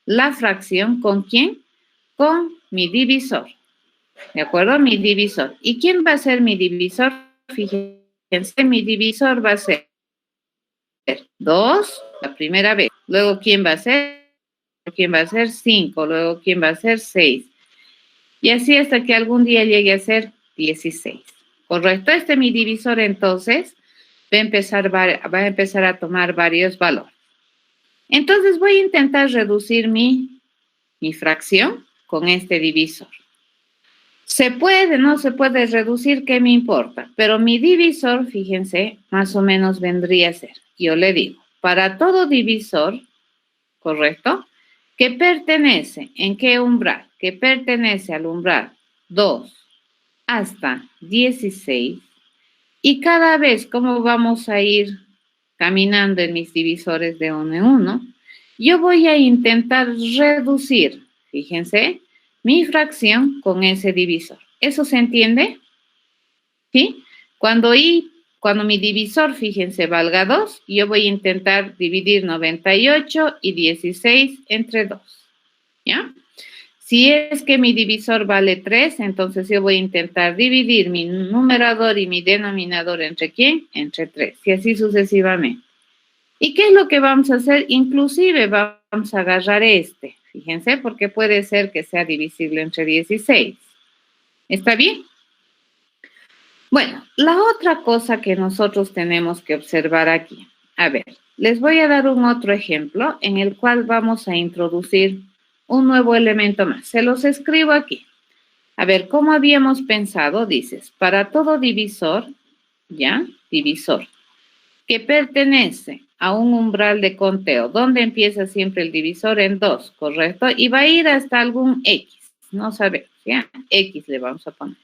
A: la fracción. ¿Con quién? Con mi divisor. ¿De acuerdo? Mi divisor. ¿Y quién va a ser mi divisor? Fíjense, mi divisor va a ser 2 la primera vez. Luego, ¿quién va a ser? ¿Quién va a ser? 5. Luego, ¿quién va a ser? 6. Y así hasta que algún día llegue a ser 16. ¿Correcto? Mi divisor, entonces, va a empezar a tomar varios valores. Entonces, voy a intentar reducir mi fracción con este divisor. ¿Se puede? ¿No se puede reducir? ¿Qué me importa? Pero mi divisor, fíjense, más o menos vendría a ser, yo le digo, para todo divisor, ¿correcto? Que pertenece, ¿en qué umbral? Que pertenece al umbral 2 hasta 16. Y cada vez, como vamos a ir caminando en mis divisores de uno en uno, yo voy a intentar reducir, fíjense, mi fracción con ese divisor. ¿Eso se entiende? ¿Sí? Cuando mi divisor, fíjense, valga 2, yo voy a intentar dividir 98 y 16 entre 2. ¿Ya? Si es que mi divisor vale 3, entonces yo voy a intentar dividir mi numerador y mi denominador ¿entre quién? Entre 3, y así sucesivamente. ¿Y qué es lo que vamos a hacer? Inclusive vamos a agarrar fíjense, porque puede ser que sea divisible entre 16. ¿Está bien? Bueno, la otra cosa que nosotros tenemos que observar aquí. A ver, les voy a dar un otro ejemplo en el cual vamos a introducir un nuevo elemento más. Se los escribo aquí. A ver, ¿cómo habíamos pensado? Dices, para todo divisor, ¿ya? Divisor, que pertenece a un umbral de conteo, donde empieza siempre el divisor en 2, ¿correcto? Y va a ir hasta algún X, no sabemos, ¿ya? X le vamos a poner.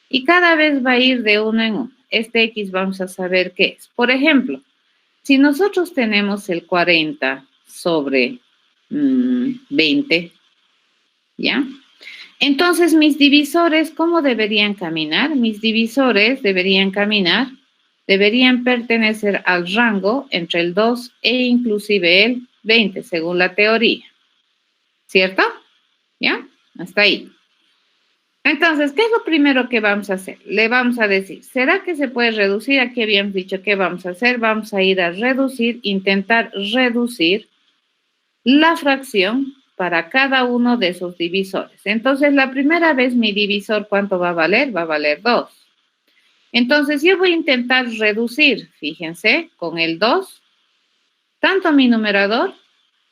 A: Y cada vez va a ir de uno en uno. X vamos a saber qué es. Por ejemplo, si nosotros tenemos el 40 sobre 20, ¿ya? Entonces, mis divisores, ¿cómo deberían caminar? Mis divisores deberían pertenecer al rango entre el 2 e inclusive el 20, según la teoría. ¿Cierto? ¿Ya? Hasta ahí. Entonces, ¿qué es lo primero que vamos a hacer? Le vamos a decir, ¿será que se puede reducir? Aquí habíamos dicho, ¿qué vamos a hacer? Vamos a ir a reducir, intentar reducir la fracción para cada uno de esos divisores. Entonces, la primera vez mi divisor, ¿cuánto va a valer? Va a valer 2. Entonces, yo voy a intentar reducir, fíjense, con el 2, tanto mi numerador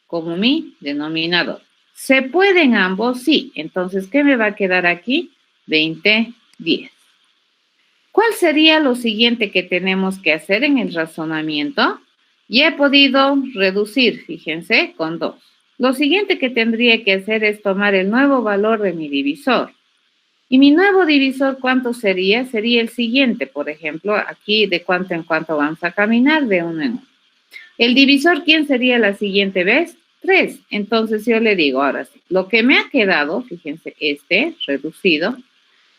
A: como mi denominador. ¿Se pueden ambos? Sí. Entonces, ¿qué me va a quedar aquí? 20, 10. ¿Cuál sería lo siguiente que tenemos que hacer en el razonamiento? Ya he podido reducir, fíjense, con 2. Lo siguiente que tendría que hacer es tomar el nuevo valor de mi divisor. Y mi nuevo divisor, ¿cuánto sería? Sería el siguiente, por ejemplo, aquí de cuánto en cuánto vamos a caminar, de uno en uno. El divisor, ¿quién sería la siguiente vez? 3. Entonces yo le digo, ahora sí, lo que me ha quedado, fíjense, reducido,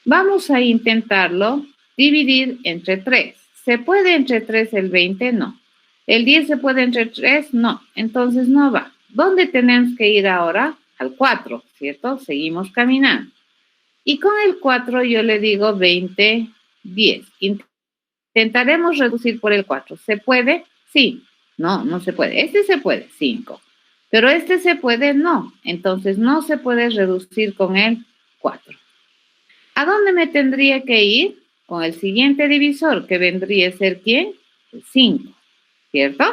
A: vamos a intentarlo dividir entre 3. ¿Se puede entre 3 el 20? No. ¿El 10 se puede entre 3? No. Entonces no va. ¿Dónde tenemos que ir ahora? Al 4, ¿cierto? Seguimos caminando. Y con el 4 yo le digo 20, 10. Intentaremos reducir por el 4. ¿Se puede? Sí. No, no se puede. Este se puede, 5. Pero este se puede, no. Entonces no se puede reducir con el 4. ¿A dónde me tendría que ir? Con el siguiente divisor, que vendría a ser ¿quién? El 5, ¿cierto?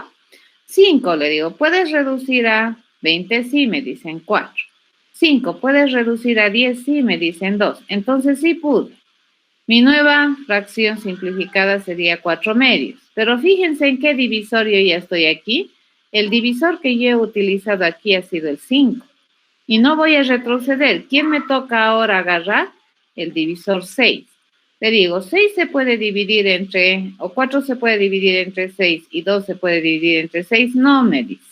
A: 5, le digo, ¿puedes reducir a 20? Sí, me dicen 4. 5, ¿puedes reducir a 10? Sí, me dicen 2. Entonces sí pude. Mi nueva fracción simplificada sería 4 medios. Pero fíjense en qué divisor yo ya estoy aquí. El divisor que yo he utilizado aquí ha sido el 5. Y no voy a retroceder. ¿Quién me toca ahora agarrar? El divisor 6. Le digo, 6 se puede dividir entre, o 4 se puede dividir entre 6 y 2 se puede dividir entre 6. No me dice.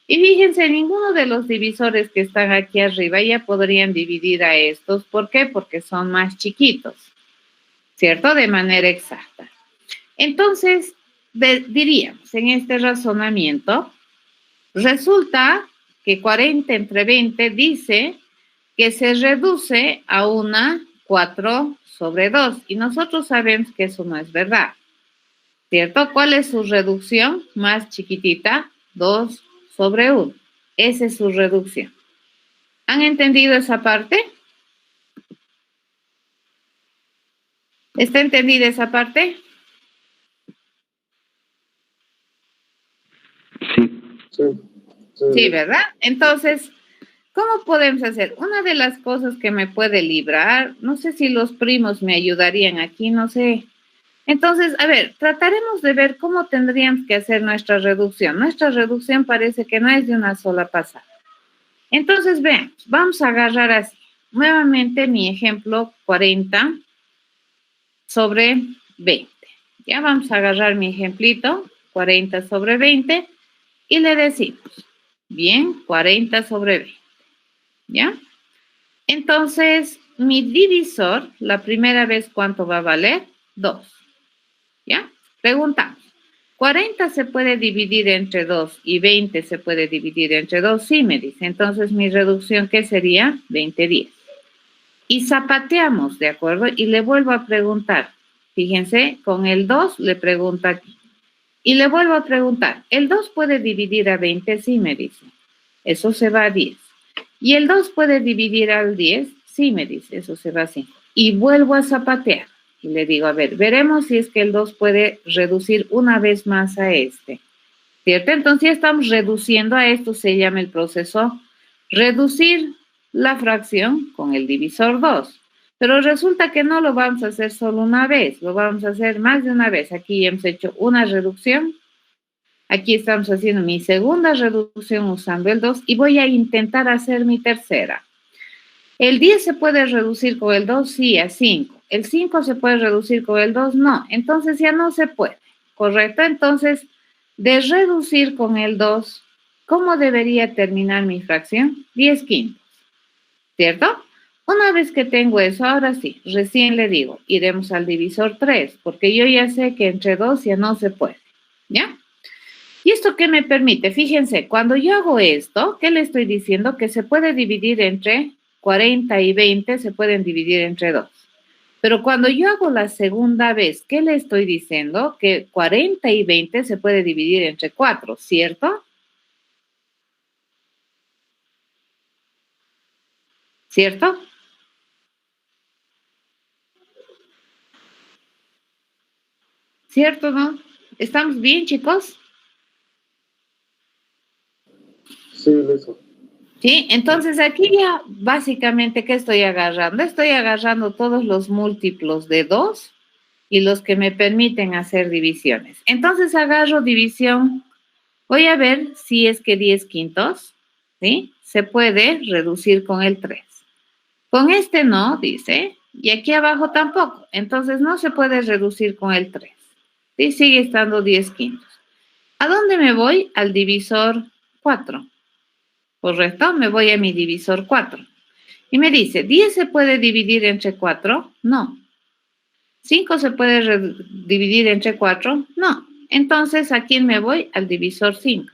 A: Y fíjense, ninguno de los divisores que están aquí arriba ya podrían dividir a estos. ¿Por qué? Porque son más chiquitos, ¿cierto? De manera exacta. Entonces, diríamos, en este razonamiento, resulta que 40 entre 20 dice que se reduce a una 4 sobre 2. Y nosotros sabemos que eso no es verdad, ¿cierto? ¿Cuál es su reducción más chiquitita? 2 sobre 1. Esa es su reducción. ¿Han entendido esa parte? ¿Está entendida esa parte?
C: Sí.
B: Sí.
A: Sí, ¿verdad? Entonces, ¿cómo podemos hacer? Una de las cosas que me puede librar, no sé si los primos me ayudarían aquí, no sé. Entonces, a ver, trataremos de ver cómo tendríamos que hacer nuestra reducción. Nuestra reducción parece que no es de una sola pasada. Entonces, veamos, vamos a agarrar así. Nuevamente mi ejemplo 40 sobre 20. Ya vamos a agarrar mi ejemplito 40 sobre 20 y le decimos, bien, 40 sobre 20. ¿Ya? Entonces, mi divisor, la primera vez, ¿cuánto va a valer? 2. ¿Ya? Preguntamos. 40 se puede dividir entre 2 y 20 se puede dividir entre 2. Sí, me dice. Entonces, mi reducción, ¿qué sería? 20, 10. Y zapateamos, ¿de acuerdo? Y le vuelvo a preguntar. Fíjense, con el 2 le pregunto aquí. Y le vuelvo a preguntar. ¿El 2 puede dividir a 20? Sí, me dice. Eso se va a 10. ¿Y el 2 puede dividir al 10? Sí, me dice, eso se va a 5. Y vuelvo a zapatear. Y le digo, a ver, veremos si es que el 2 puede reducir una vez más a este. ¿Cierto? Entonces ya estamos reduciendo a esto, se llama el proceso reducir la fracción con el divisor 2. Pero resulta que no lo vamos a hacer solo una vez, lo vamos a hacer más de una vez. Aquí ya hemos hecho una reducción. Aquí estamos haciendo mi segunda reducción usando el 2 y voy a intentar hacer mi tercera. ¿El 10 se puede reducir con el 2? Sí, a 5. ¿El 5 se puede reducir con el 2? No. Entonces ya no se puede. ¿Correcto? Entonces, de reducir con el 2, ¿cómo debería terminar mi fracción? 10 quintos. ¿Cierto? Una vez que tengo eso, ahora sí, recién le digo, iremos al divisor 3, porque yo ya sé que entre 2 ya no se puede. ¿Ya? ¿Y esto qué me permite? Fíjense, cuando yo hago esto, ¿qué le estoy diciendo? Que se puede dividir entre 40 y 20, se pueden dividir entre 2. Pero cuando yo hago la segunda vez, ¿qué le estoy diciendo? Que 40 y 20 se puede dividir entre 4, ¿cierto? ¿Cierto? ¿Cierto, no? ¿Estamos bien, chicos?
B: Sí, listo.
A: Sí, entonces aquí ya básicamente, ¿qué estoy agarrando? Estoy agarrando todos los múltiplos de 2 y los que me permiten hacer divisiones. Entonces agarro división, voy a ver si es que 10 quintos, ¿sí? Se puede reducir con el 3. Con este no, dice, y aquí abajo tampoco. Entonces no se puede reducir con el 3. ¿Sí? Sigue estando 10 quintos. ¿A dónde me voy? Al divisor 4. ¿correcto? Me voy a mi divisor 4. Y me dice, ¿10 se puede dividir entre 4? No. ¿5 se puede dividir entre 4? No. Entonces, ¿a quién me voy? Al divisor 5.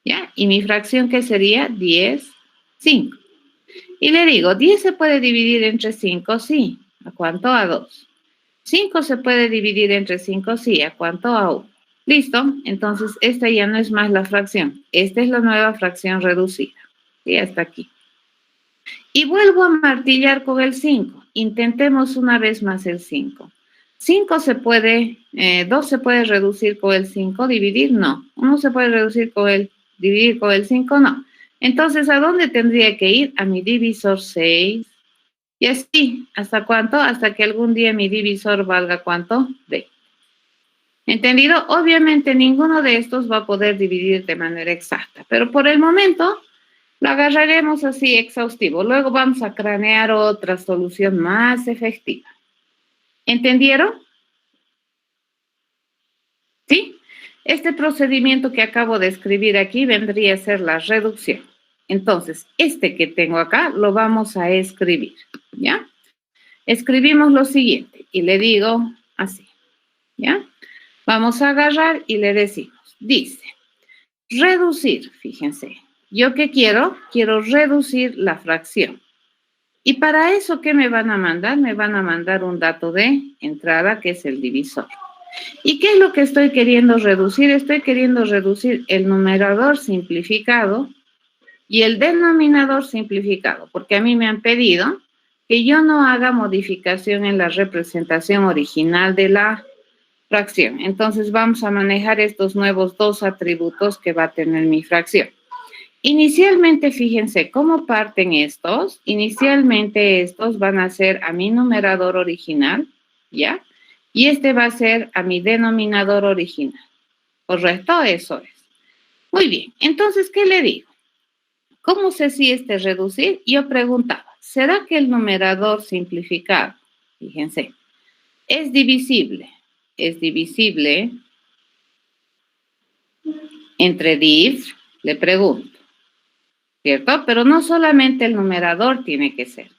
A: ¿Ya? Y mi fracción, ¿qué sería? 10, 5. Y le digo, ¿10 se puede dividir entre 5? Sí. ¿A cuánto? A 2. ¿5 se puede dividir entre 5? Sí. ¿A cuánto? A 1. ¿Listo? Entonces, esta ya no es más la fracción. Esta es la nueva fracción reducida. Y hasta aquí. Y vuelvo a martillar con el 5. Intentemos una vez más el 5. 5 se puede, 2 se puede reducir con el 5, dividir no. 1 se puede reducir con el, dividir con el 5, no. Entonces, ¿a dónde tendría que ir? A mi divisor 6. Y así, ¿hasta cuánto? Hasta que algún día mi divisor valga ¿cuánto? 20. ¿Entendido? Obviamente ninguno de estos va a poder dividir de manera exacta, pero por el momento lo agarraremos así exhaustivo. Luego vamos a cranear otra solución más efectiva. ¿Entendieron? ¿Sí? Este procedimiento que acabo de escribir aquí vendría a ser la reducción. Entonces, este que tengo acá lo vamos a escribir, ¿ya? Escribimos lo siguiente y le digo así, ¿ya? Vamos a agarrar y le decimos, dice, reducir, fíjense. ¿Yo qué quiero? Quiero reducir la fracción. Y para eso, ¿qué me van a mandar? Me van a mandar un dato de entrada, que es el divisor. ¿Y qué es lo que estoy queriendo reducir? Estoy queriendo reducir el numerador simplificado y el denominador simplificado, porque a mí me han pedido que yo no haga modificación en la representación original de la fracción. Entonces vamos a manejar estos nuevos dos atributos que va a tener mi fracción. Inicialmente, fíjense cómo parten estos. Inicialmente estos van a ser a mi numerador original, ¿ya? Y este va a ser a mi denominador original. ¿Correcto? Eso es. Muy bien. Entonces, ¿qué le digo? ¿Cómo sé si este reducir? Yo preguntaba, ¿será que el numerador simplificado, fíjense, es divisible? Es divisible entre div, le pregunto, ¿cierto? Pero no solamente el numerador tiene que ser.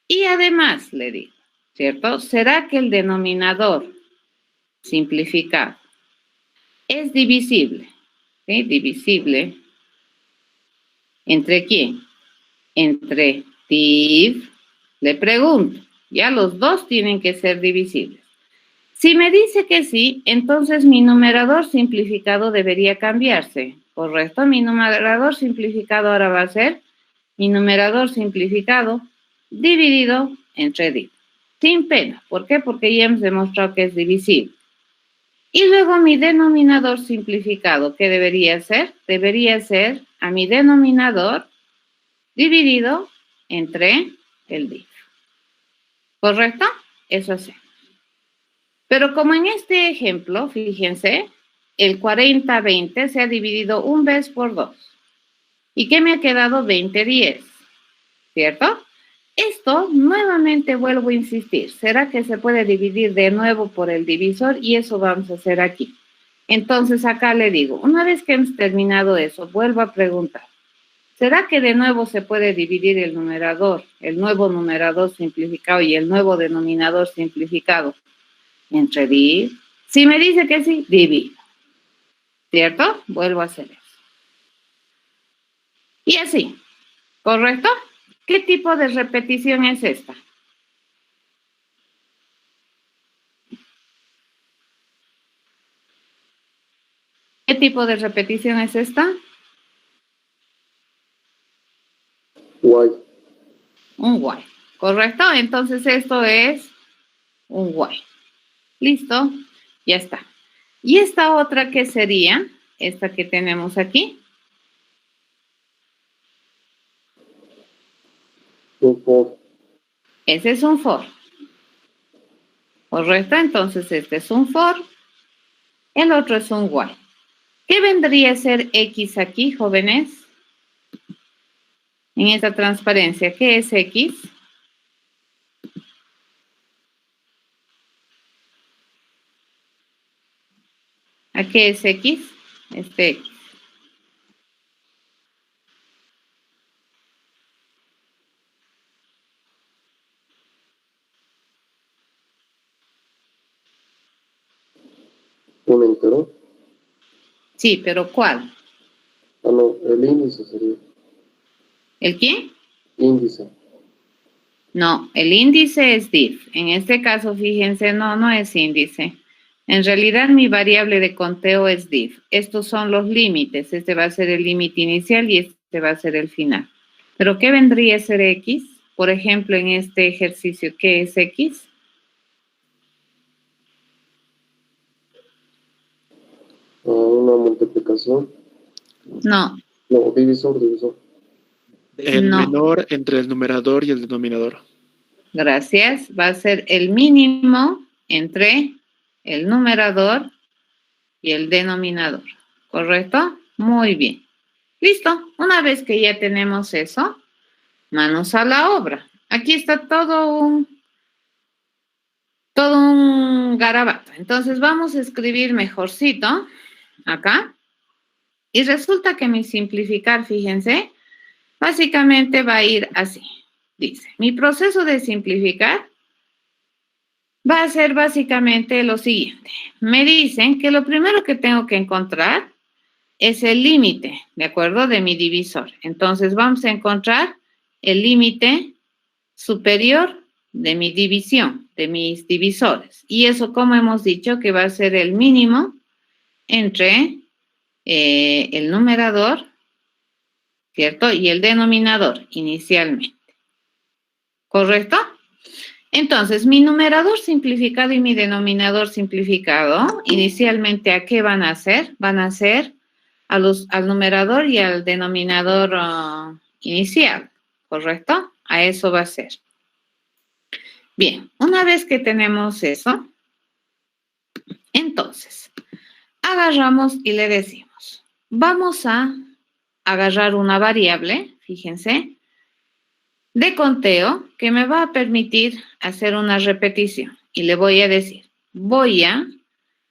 A: Y además, le digo, ¿cierto? ¿Será que el denominador simplificado es divisible? ¿Sí? Divisible. ¿Entre quién? Entre div, le pregunto. Ya los dos tienen que ser divisibles. Si me dice que sí, entonces mi numerador simplificado debería cambiarse. ¿Correcto? Mi numerador simplificado ahora va a ser mi numerador simplificado dividido entre div. Sin pena. ¿Por qué? Porque ya hemos demostrado que es divisible. Y luego mi denominador simplificado, ¿qué debería ser? Debería ser a mi denominador dividido entre el div. ¿Correcto? Eso sí. Pero como en este ejemplo, fíjense, el 40-20 se ha dividido un vez por 2. ¿Y qué me ha quedado? 20-10. ¿Cierto? Esto, nuevamente vuelvo a insistir, ¿será que se puede dividir de nuevo por el divisor? Y eso vamos a hacer aquí. Entonces acá le digo, una vez que hemos terminado eso, vuelvo a preguntar, ¿será que de nuevo se puede dividir el numerador, el nuevo numerador simplificado y el nuevo denominador simplificado entre div? Si me dice que sí, divido. ¿Cierto? Vuelvo a hacer eso. Y así, ¿correcto? ¿Qué tipo de repetición es esta? ¿Qué tipo de repetición es esta?
B: While.
A: Un while. ¿Correcto? Entonces esto es un while. ¿Listo? Ya está. ¿Y esta otra qué sería? Esta que tenemos aquí.
B: Un for.
A: Ese es un for. ¿Correcto? Entonces este es un for. El otro es un while. ¿Qué vendría a ser X aquí, jóvenes? En esta transparencia, ¿qué es X? ¿A qué es X? Este X. Sí, pero ¿cuál?
B: Ah, no, el índice sería.
A: ¿El quién?
B: Índice.
A: No, el índice es div. En este caso, fíjense, no es índice. En realidad, mi variable de conteo es div. Estos son los límites. Este va a ser el límite inicial y este va a ser el final. ¿Pero qué vendría a ser X? Por ejemplo, en este ejercicio, ¿qué es X?
B: Una multiplicación.
A: No,
B: No, divisor.
D: El
A: No.
D: menor entre el numerador y el denominador.
A: gracias. Va a ser el mínimo entre el numerador y el denominador. ¿Correcto? Muy bien. Listo. Una vez que ya tenemos eso, manos a la obra. Aquí está todo un garabato. Entonces vamos a escribir mejorcito acá. Y resulta que mi simplificar, fíjense, básicamente va a ir así. Dice, mi proceso de simplificar va a ser básicamente lo siguiente. Me dicen que lo primero que tengo que encontrar es el límite, ¿de acuerdo? De mi divisor. Entonces vamos a encontrar el límite superior de mi división, de mis divisores. Y eso, como hemos dicho, que va a ser el mínimo entre el numerador, ¿cierto? Y el denominador inicialmente. ¿Correcto? Entonces, mi numerador simplificado y mi denominador simplificado, inicialmente, ¿a qué van a ser? Van a ser al numerador y al denominador inicial, ¿correcto? A eso va a ser. Bien, una vez que tenemos eso, entonces, agarramos y le decimos, vamos a agarrar una variable, fíjense, de conteo que me va a permitir hacer una repetición. Y le voy a decir, voy a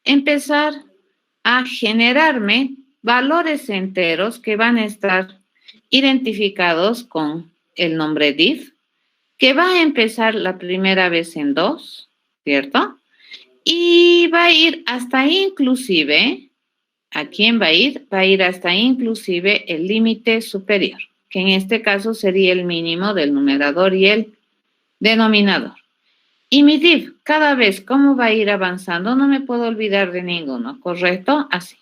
A: empezar a generarme valores enteros que van a estar identificados con el nombre div, que va a empezar la primera vez en 2, ¿cierto? Y va a ir hasta inclusive, ¿a quién va a ir? Va a ir hasta inclusive el límite superior, que en este caso sería el mínimo del numerador y el denominador. Y mi div, cada vez cómo va a ir avanzando, no me puedo olvidar de ninguno, ¿correcto? Así.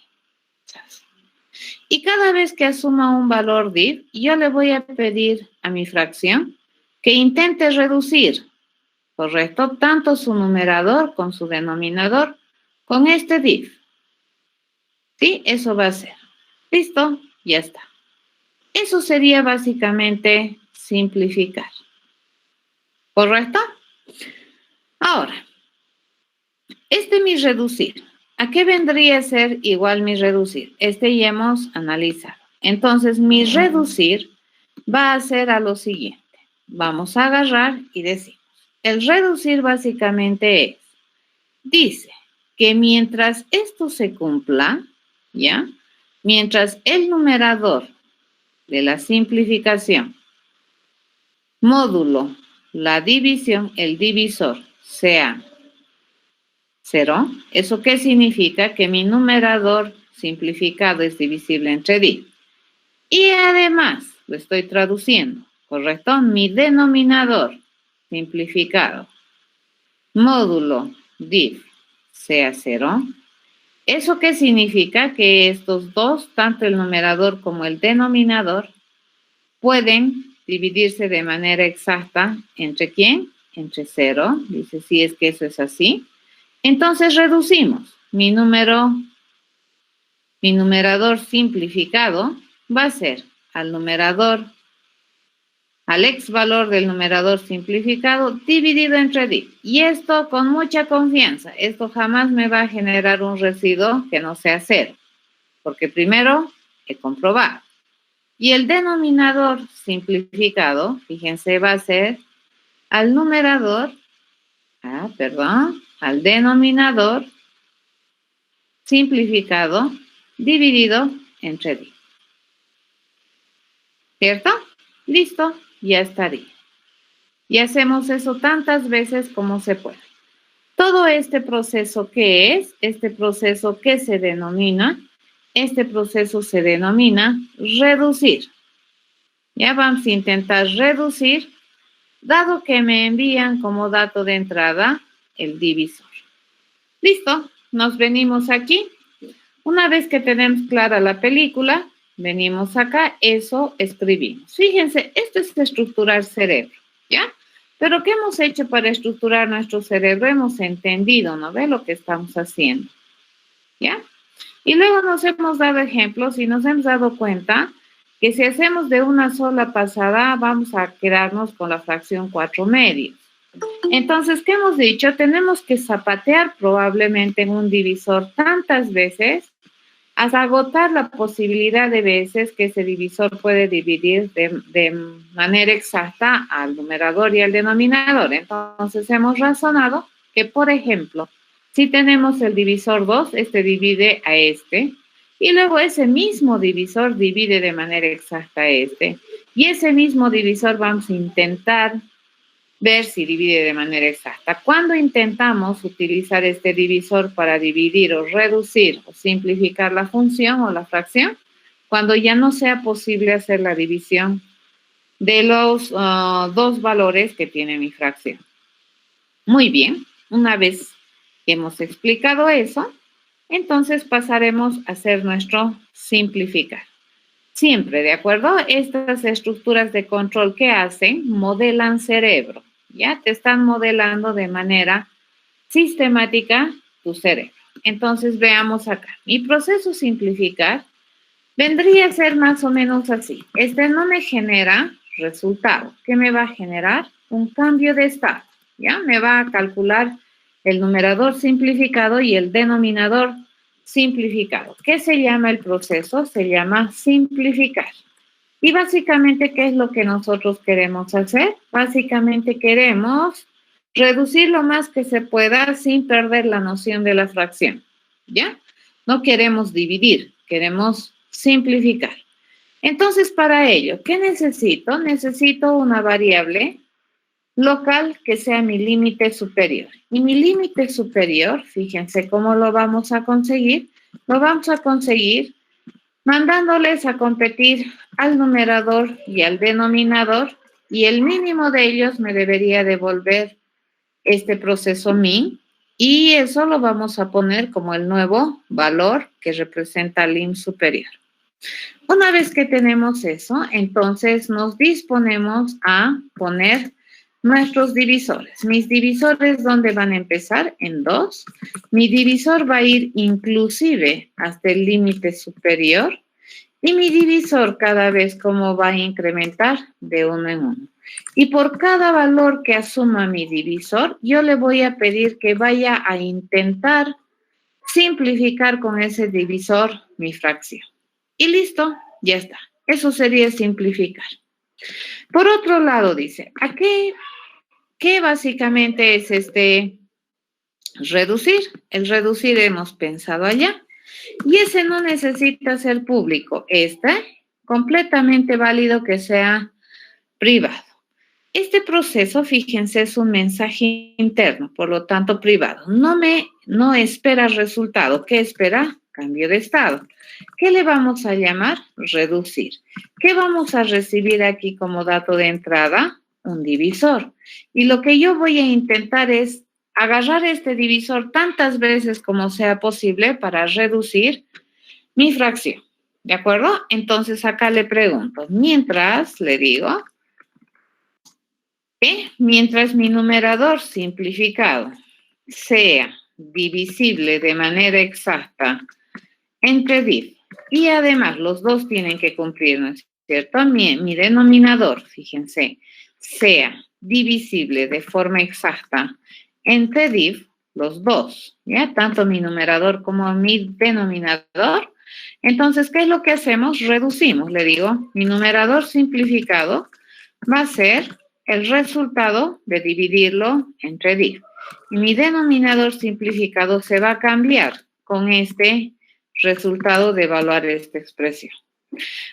A: Y cada vez que asuma un valor div, yo le voy a pedir a mi fracción que intente reducir, ¿correcto? Tanto su numerador con su denominador con este div. ¿Sí? Eso va a ser. ¿Listo? Ya está. Eso sería básicamente simplificar. ¿Correcto? Ahora, mi reducir. ¿A qué vendría a ser igual mi reducir? Ya hemos analizado. Entonces, mi reducir va a ser a lo siguiente. Vamos a agarrar y decimos. El reducir básicamente dice que mientras esto se cumpla, ¿ya? Mientras el numerador de la simplificación, módulo, la división, el divisor, sea 0, ¿eso qué significa? Que mi numerador simplificado es divisible entre div. Y además, lo estoy traduciendo, ¿correcto? Mi denominador simplificado, módulo div, sea 0. ¿Eso qué significa? Que estos dos, tanto el numerador como el denominador, pueden dividirse de manera exacta ¿entre quién? Entre 0. Dice, si es que eso es así. Entonces reducimos. Mi numerador simplificado va a ser al ex valor del numerador simplificado dividido entre div. Y esto con mucha confianza. Esto jamás me va a generar un residuo que no sea 0. Porque primero he comprobado. Y el denominador simplificado, fíjense, va a ser al denominador simplificado dividido entre div. ¿Cierto? Listo, ya estaría. Y hacemos eso tantas veces como se puede. Todo este proceso, ¿qué es? Este proceso que se denomina Este proceso se denomina reducir. Ya vamos a intentar reducir, dado que me envían como dato de entrada el divisor. Listo, nos venimos aquí. Una vez que tenemos clara la película, venimos acá, eso escribimos. Fíjense, esto es estructurar cerebro, ¿ya? Pero ¿qué hemos hecho para estructurar nuestro cerebro? Hemos entendido, ¿no ve lo que estamos haciendo? ¿Ya? Y luego nos hemos dado ejemplos y nos hemos dado cuenta que si hacemos de una sola pasada, vamos a quedarnos con la fracción 4/2. Entonces, ¿qué hemos dicho? Tenemos que zapatear probablemente en un divisor tantas veces hasta agotar la posibilidad de veces que ese divisor puede dividir de manera exacta al numerador y al denominador. Entonces, hemos razonado que, por ejemplo, si tenemos el divisor 2, este divide a este, y luego ese mismo divisor divide de manera exacta a este, y ese mismo divisor vamos a intentar ver si divide de manera exacta. Cuando intentamos utilizar este divisor para dividir o reducir o simplificar la función o la fracción, cuando ya no sea posible hacer la división de los dos valores que tiene mi fracción. Muy bien, una vez que hemos explicado eso, entonces pasaremos a hacer nuestro simplificar. Siempre, ¿de acuerdo? Estas estructuras de control que hacen, modelan cerebro. Ya te están modelando de manera sistemática tu cerebro. Entonces veamos acá. Mi proceso simplificar vendría a ser más o menos así. Este no me genera resultado. ¿Qué me va a generar? Un cambio de estado. ¿Ya? Me va a calcular el numerador simplificado y el denominador simplificado. ¿Qué se llama el proceso? Se llama simplificar. Y básicamente, ¿qué es lo que nosotros queremos hacer? Básicamente queremos reducir lo más que se pueda sin perder la noción de la fracción, ¿ya? No queremos dividir, queremos simplificar. Entonces, para ello, ¿qué necesito? Necesito una variable local que sea mi límite superior. Y mi límite superior, fíjense cómo lo vamos a conseguir. Lo vamos a conseguir mandándoles a competir al numerador y al denominador, y el mínimo de ellos me debería devolver este proceso min, y eso lo vamos a poner como el nuevo valor que representa al lim superior. Una vez que tenemos eso, entonces nos disponemos a poner nuestros divisores. Mis divisores, ¿dónde van a empezar? En 2. Mi divisor va a ir inclusive hasta el límite superior, y mi divisor cada vez como va a incrementar de 1 en 1. Y por cada valor que asuma mi divisor, yo le voy a pedir que vaya a intentar simplificar con ese divisor mi fracción. Y listo, ya está. Eso sería simplificar. Por otro lado, dice, ¿qué básicamente es reducir? El reducir hemos pensado allá. Y ese no necesita ser público. Completamente válido que sea privado. Este proceso, fíjense, es un mensaje interno, por lo tanto privado. No espera resultado. ¿Qué espera? Cambio de estado. ¿Qué le vamos a llamar? Reducir. ¿Qué vamos a recibir aquí como dato de entrada? Un divisor. Y lo que yo voy a intentar es agarrar este divisor tantas veces como sea posible para reducir mi fracción. ¿De acuerdo? Entonces acá le pregunto, mientras le digo, mientras mi numerador simplificado sea divisible de manera exacta entre div, y además los dos tienen que cumplir, ¿no es cierto? Mi denominador, fíjense, sea divisible de forma exacta entre div, los dos, ¿ya? Tanto mi numerador como mi denominador. Entonces, ¿qué es lo que hacemos? Reducimos, le digo, mi numerador simplificado va a ser el resultado de dividirlo entre div. Y mi denominador simplificado se va a cambiar con este resultado de evaluar esta expresión.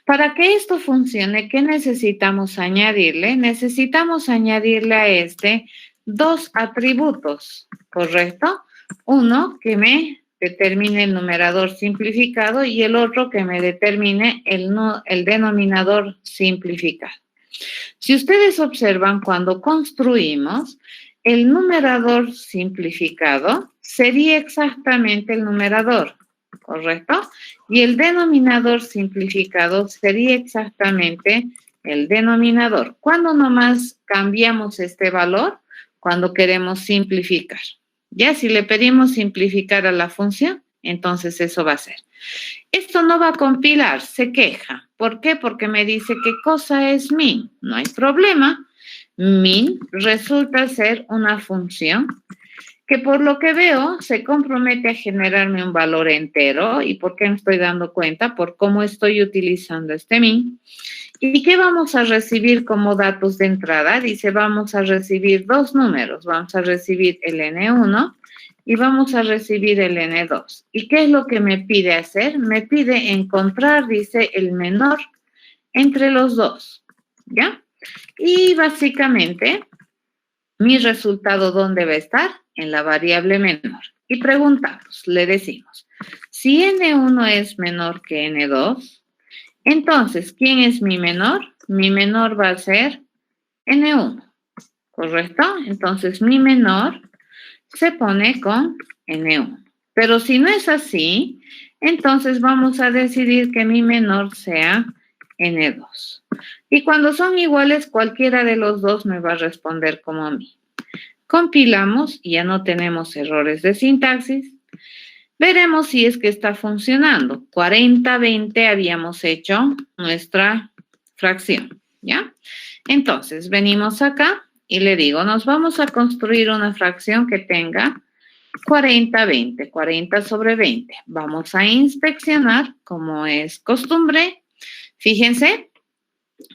A: Para que esto funcione, ¿qué necesitamos añadirle? Necesitamos añadirle a dos atributos, ¿correcto? Uno que me determine el numerador simplificado y el otro que me determine el denominador simplificado. Si ustedes observan, cuando construimos, el numerador simplificado sería exactamente el numerador, ¿correcto? Y el denominador simplificado sería exactamente el denominador. ¿Cuándo nomás cambiamos este valor? Cuando queremos simplificar. Ya, si le pedimos simplificar a la función, entonces eso va a ser. Esto no va a compilar, se queja. ¿Por qué? Porque me dice qué cosa es min. No hay problema. Min resulta ser una función que, por lo que veo, se compromete a generarme un valor entero. ¿Y por qué me estoy dando cuenta? Por cómo estoy utilizando este min. ¿Y qué vamos a recibir como datos de entrada? Dice, vamos a recibir dos números. Vamos a recibir el N1 y vamos a recibir el N2. ¿Y qué es lo que me pide hacer? Me pide encontrar, dice, el menor entre los dos, ¿ya? Y básicamente, mi resultado, ¿dónde va a estar? En la variable menor. Y preguntamos, le decimos, si N1 es menor que N2, entonces, ¿quién es mi menor? Mi menor va a ser N1, ¿correcto? Entonces, mi menor se pone con N1. Pero si no es así, entonces vamos a decidir que mi menor sea N2. Y cuando son iguales, cualquiera de los dos me va a responder como a mí. Compilamos y ya no tenemos errores de sintaxis. Veremos si es que está funcionando. 40-20 habíamos hecho nuestra fracción, ¿ya? Entonces, venimos acá y le digo, nos vamos a construir una fracción que tenga 40-20, 40 sobre 20. Vamos a inspeccionar, como es costumbre. Fíjense,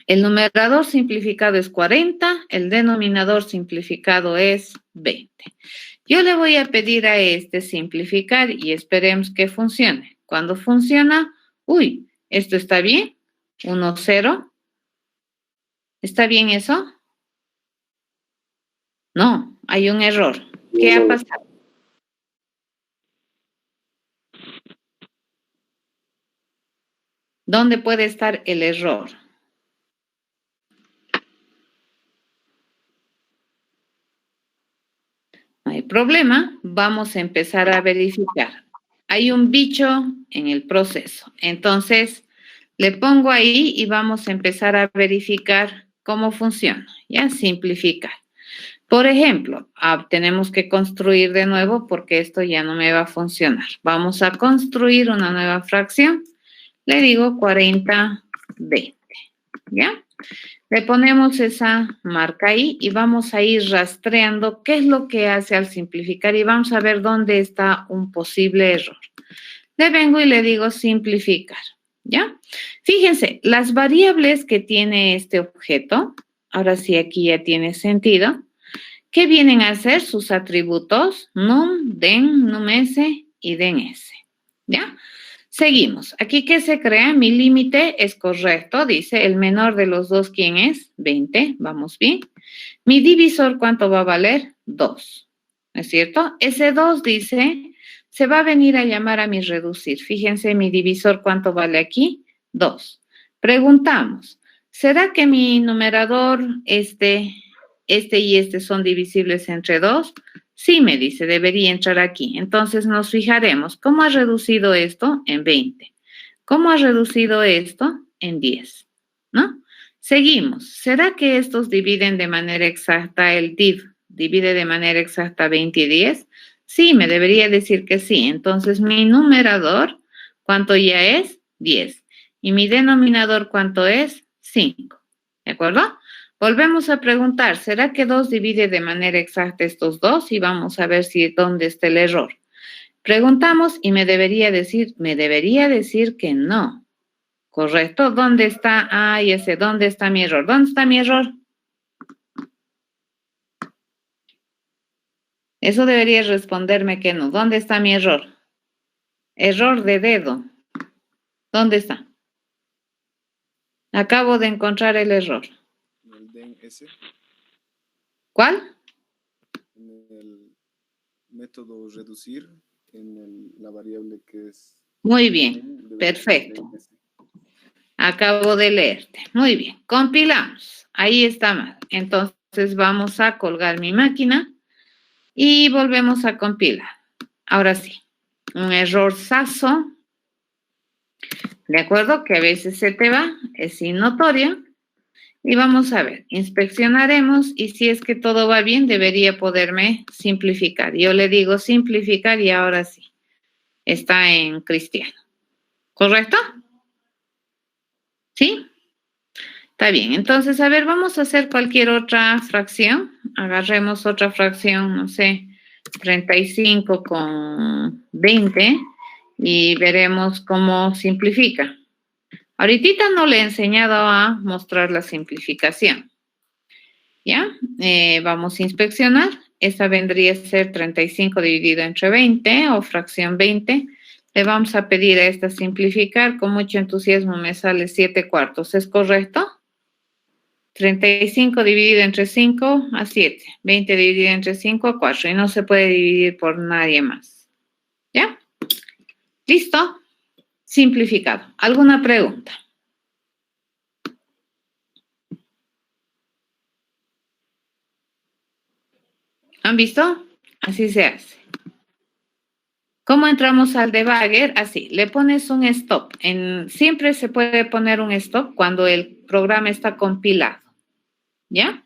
A: el numerador simplificado es 40, el denominador simplificado es 20. Yo le voy a pedir a este simplificar y esperemos que funcione. Cuando funciona, uy, ¿esto está bien? 1, 0. ¿Está bien eso? No, hay un error. ¿Qué ha pasado? ¿Dónde puede estar el error? No hay problema, vamos a empezar a verificar. Hay un bicho en el proceso, entonces le pongo ahí y vamos a empezar a verificar cómo funciona, ¿ya? Simplificar. Por ejemplo, tenemos que construir de nuevo porque esto ya no me va a funcionar. Vamos a construir una nueva fracción. Le digo 40-20, ¿ya? Le ponemos esa marca ahí y vamos a ir rastreando qué es lo que hace al simplificar y vamos a ver dónde está un posible error. Le vengo y le digo simplificar, ¿ya? Fíjense, las variables que tiene este objeto, ahora sí aquí ya tiene sentido, ¿qué vienen a ser sus atributos? Num, den, nums y dens, ¿ya? Seguimos. Aquí, ¿qué se crea? Mi límite es correcto. Dice, el menor de los dos, ¿quién es? 20. Vamos bien. Mi divisor, ¿cuánto va a valer? 2. ¿No es cierto? Ese 2, dice, se va a venir a llamar a mi reducir. Fíjense, mi divisor, ¿cuánto vale aquí? 2. Preguntamos, ¿será que mi numerador, este y este son divisibles entre 2? Sí, me dice, debería entrar aquí. Entonces nos fijaremos, ¿cómo ha reducido esto? En 20. ¿Cómo ha reducido esto? En 10, ¿no? Seguimos. ¿Será que estos dividen de manera exacta el div? ¿Divide de manera exacta 20 y 10? Sí, me debería decir que sí. Entonces mi numerador, ¿cuánto ya es? 10. Y mi denominador, ¿cuánto es? 5. ¿De acuerdo? Volvemos a preguntar, ¿será que 2 divide de manera exacta estos dos? Y vamos a ver si dónde está el error. Preguntamos y me debería decir que no. ¿Correcto? ¿Dónde está? Ah, ya sé, ¿dónde está mi error? ¿Dónde está mi error? Eso debería responderme que no. ¿Dónde está mi error? Error de dedo. ¿Dónde está? Acabo de encontrar el error.
E: En el DNS,
A: ¿Cuál?
E: en el método reducir,
B: la variable que es...
A: Muy bien, perfecto. Acabo de leerte. Muy bien, compilamos. Ahí está mal. Entonces vamos a colgar mi máquina y volvemos a compilar. Ahora sí, un errorzazo. De acuerdo, que a veces se te va, es notorio. Y vamos a ver, inspeccionaremos y si es que todo va bien, debería poderme simplificar. Yo le digo simplificar y ahora sí, está en cristiano. ¿Correcto? ¿Sí? Está bien. Entonces, a ver, vamos a hacer cualquier otra fracción. Agarremos otra fracción, no sé, 35 con 20 y veremos cómo simplifica. Ahorita no le he enseñado a mostrar la simplificación. ¿Ya? Vamos a inspeccionar. Esta vendría a ser 35 dividido entre 20 o fracción 20. Le vamos a pedir a esta simplificar. Con mucho entusiasmo me sale 7/4. ¿Es correcto? 35 dividido entre 5 a 7. 20 dividido entre 5 a 4. Y no se puede dividir por nadie más. ¿Ya? ¿Listo? Simplificado. ¿Alguna pregunta? ¿Han visto? Así se hace. ¿Cómo entramos al debugger? Así, le pones un stop. Siempre se puede poner un stop cuando el programa está compilado. ¿Ya?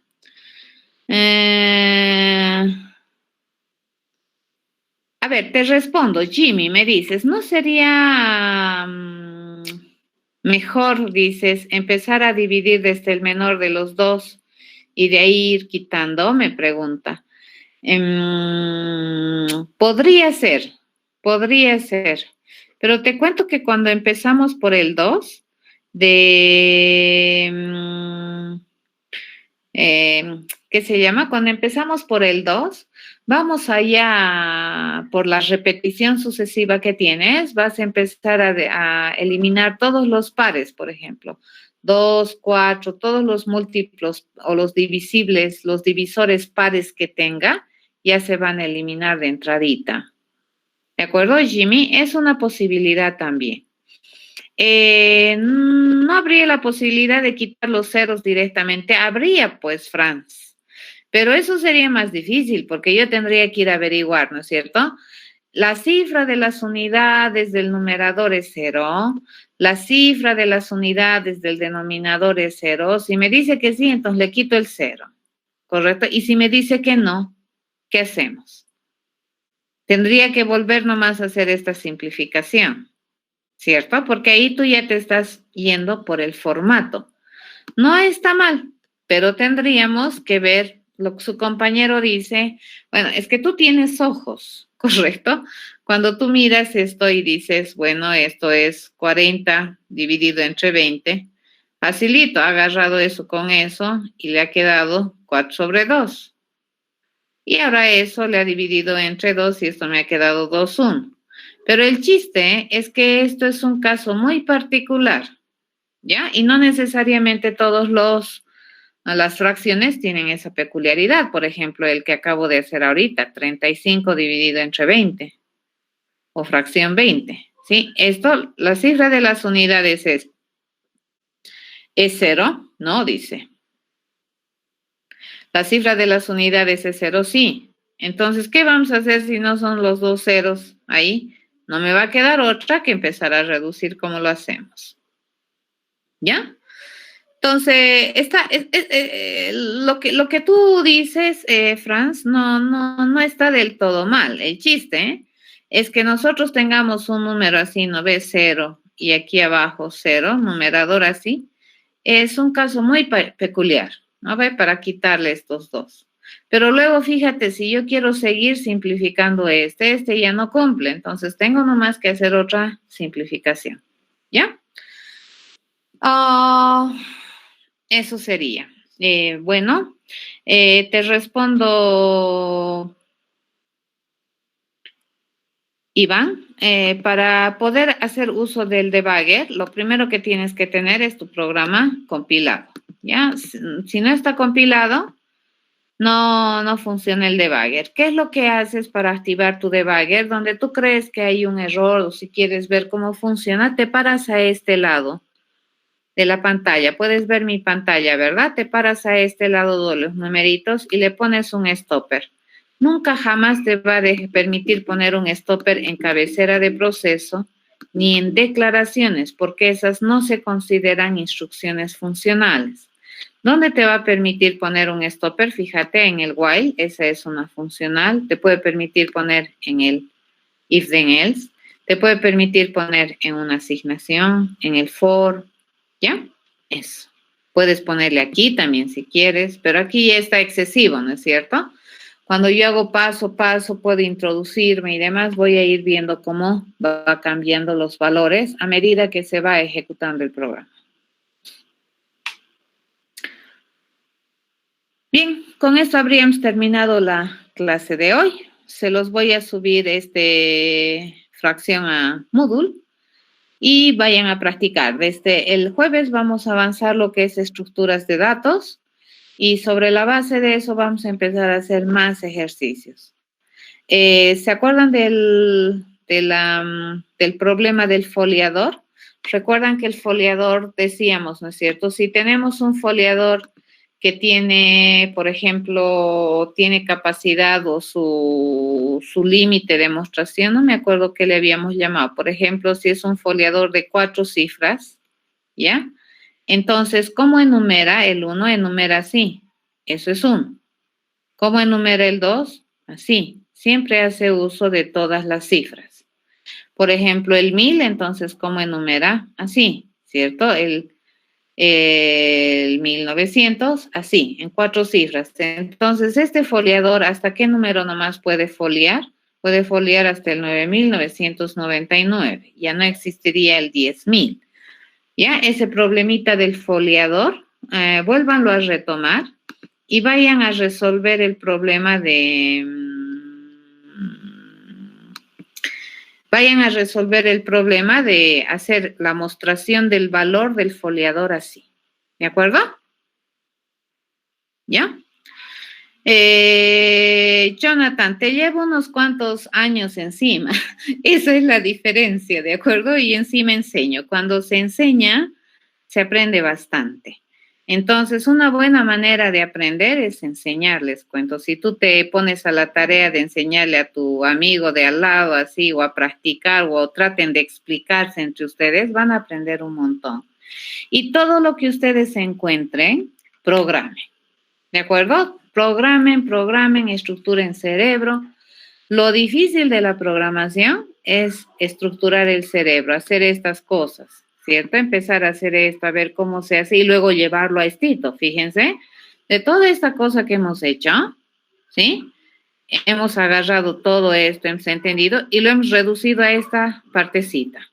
A: A ver, te respondo, Jimmy, me dices, ¿no sería mejor, dices, empezar a dividir desde el menor de los dos y de ahí ir quitando? Me pregunta. Podría ser, pero te cuento que cuando empezamos por el 2, ¿qué se llama? Cuando empezamos por el 2, vamos allá por la repetición sucesiva que tienes, vas a empezar a eliminar todos los pares, por ejemplo, 2, 4, todos los múltiplos o los divisibles, los divisores pares que tenga, ya se van a eliminar de entradita. ¿De acuerdo, Jimmy? Es una posibilidad también. No habría la posibilidad de quitar los ceros directamente. Habría, pues, Franz. Pero eso sería más difícil porque yo tendría que ir a averiguar, ¿no es cierto? La cifra de las unidades del numerador es 0. La cifra de las unidades del denominador es 0. Si me dice que sí, entonces le quito el 0. ¿Correcto? Y si me dice que no, ¿qué hacemos? Tendría que volver nomás a hacer esta simplificación, ¿cierto? Porque ahí tú ya te estás yendo por el formato. No está mal, pero tendríamos que ver lo que su compañero dice. Bueno, es que tú tienes ojos, ¿correcto? Cuando tú miras esto y dices, bueno, esto es 40 dividido entre 20, facilito, ha agarrado eso con eso y le ha quedado 4/2. Y ahora eso le ha dividido entre 2 y esto me ha quedado 2/1. Pero el chiste es que esto es un caso muy particular, ¿ya? Y no necesariamente las fracciones tienen esa peculiaridad. Por ejemplo, el que acabo de hacer ahorita, 35 dividido entre 20, o fracción 20, ¿sí? Esto, la cifra de las unidades es 0, ¿no? Dice. La cifra de las unidades es 0, sí. Entonces, ¿qué vamos a hacer si no son los dos ceros ahí? No me va a quedar otra que empezar a reducir como lo hacemos. ¿Ya? Entonces, lo que tú dices, Franz, no está del todo mal. El chiste es que nosotros tengamos un número así, ¿no ves? 0 y aquí abajo 0, numerador así. Es un caso muy peculiar, ¿no ve? Para quitarle estos dos. Pero luego, fíjate, si yo quiero seguir simplificando este ya no cumple. Entonces, tengo nomás que hacer otra simplificación. ¿Ya? Eso sería. Bueno, te respondo, Iván. Para poder hacer uso del debugger, lo primero que tienes que tener es tu programa compilado. ¿Ya? Si no está compilado, no funciona el debugger. ¿Qué es lo que haces para activar tu debugger? Donde tú crees que hay un error o si quieres ver cómo funciona, te paras a este lado de la pantalla. Puedes ver mi pantalla, ¿verdad? Te paras a este lado de los numeritos y le pones un stopper. Nunca jamás te va a permitir poner un stopper en cabecera de proceso ni en declaraciones, porque esas no se consideran instrucciones funcionales. ¿Dónde te va a permitir poner un stopper? Fíjate en el while, esa es una funcional. Te puede permitir poner en el if then else. Te puede permitir poner en una asignación, en el for, ¿ya? Eso. Puedes ponerle aquí también si quieres, pero aquí ya está excesivo, ¿no es cierto? Cuando yo hago paso a paso, puedo introducirme y demás, voy a ir viendo cómo va cambiando los valores a medida que se va ejecutando el programa. Bien, con esto habríamos terminado la clase de hoy. Se los voy a subir fracción a Moodle y vayan a practicar. Desde el jueves vamos a avanzar lo que es estructuras de datos y sobre la base de eso vamos a empezar a hacer más ejercicios. ¿Se acuerdan del problema del foliador? Recuerdan que el foliador, decíamos, ¿no es cierto? Si tenemos un foliador que tiene, por ejemplo, tiene capacidad o su límite de mostración, no me acuerdo qué le habíamos llamado. Por ejemplo, si es un foliador de 4 cifras, ¿ya? Entonces, ¿cómo enumera? El 1 enumera así, eso es 1. ¿Cómo enumera el 2? Así, siempre hace uso de todas las cifras. Por ejemplo, el 1000, entonces, ¿cómo enumera? Así, ¿cierto? El 1900, así, en 4 cifras. Entonces, este foliador, ¿hasta qué número nomás puede foliar? Puede foliar hasta el 9999. Ya no existiría el 10.000. ¿Ya? Ese problemita del foliador, vuélvanlo a retomar y vayan a resolver el problema de hacer la mostración del valor del foliador así. ¿De acuerdo? ¿Ya? Jonathan, te llevo unos cuantos años encima. Esa es la diferencia, ¿de acuerdo? Y encima enseño. Cuando se enseña, se aprende bastante. Entonces, una buena manera de aprender es enseñarles cuentos. Si tú te pones a la tarea de enseñarle a tu amigo de al lado así, o a practicar, o traten de explicarse entre ustedes, van a aprender un montón. Y todo lo que ustedes encuentren, programen. ¿De acuerdo? Programen, estructuren cerebro. Lo difícil de la programación es estructurar el cerebro, hacer estas cosas, ¿cierto? Empezar a hacer esto, a ver cómo se hace y luego llevarlo a estito. Fíjense, de toda esta cosa que hemos hecho, ¿sí? Hemos agarrado todo esto, hemos entendido y lo hemos reducido a esta partecita,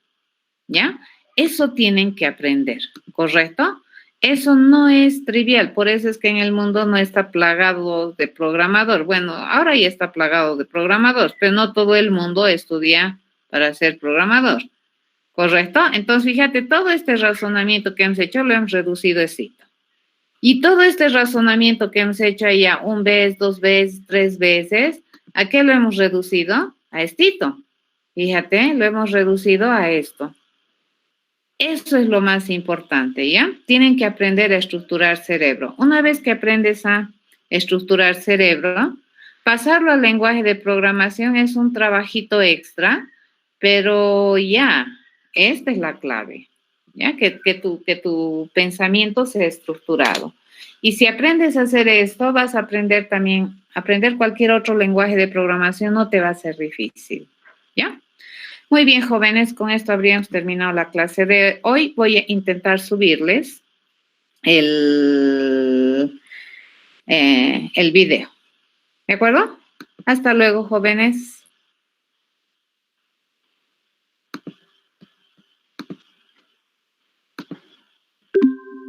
A: ¿ya? Eso tienen que aprender, ¿correcto? Eso no es trivial, por eso es que en el mundo no está plagado de programador. Bueno, ahora ya está plagado de programadores, pero no todo el mundo estudia para ser programador, ¿correcto? Entonces, fíjate, todo este razonamiento que hemos hecho lo hemos reducido a cito. Y todo este razonamiento que hemos hecho ya 1 vez, 2 veces, 3 veces, ¿a qué lo hemos reducido? A estito. Fíjate, lo hemos reducido a esto. Eso es lo más importante, ¿ya? Tienen que aprender a estructurar cerebro. Una vez que aprendes a estructurar cerebro, pasarlo al lenguaje de programación es un trabajito extra, pero ya, esta es la clave, ¿ya? Que tu pensamiento sea estructurado. Y si aprendes a hacer esto, vas a aprender también, aprender cualquier otro lenguaje de programación no te va a ser difícil, ¿ya? Muy bien, jóvenes, con esto habríamos terminado la clase de hoy. Voy a intentar subirles el video. ¿De acuerdo? Hasta luego, jóvenes.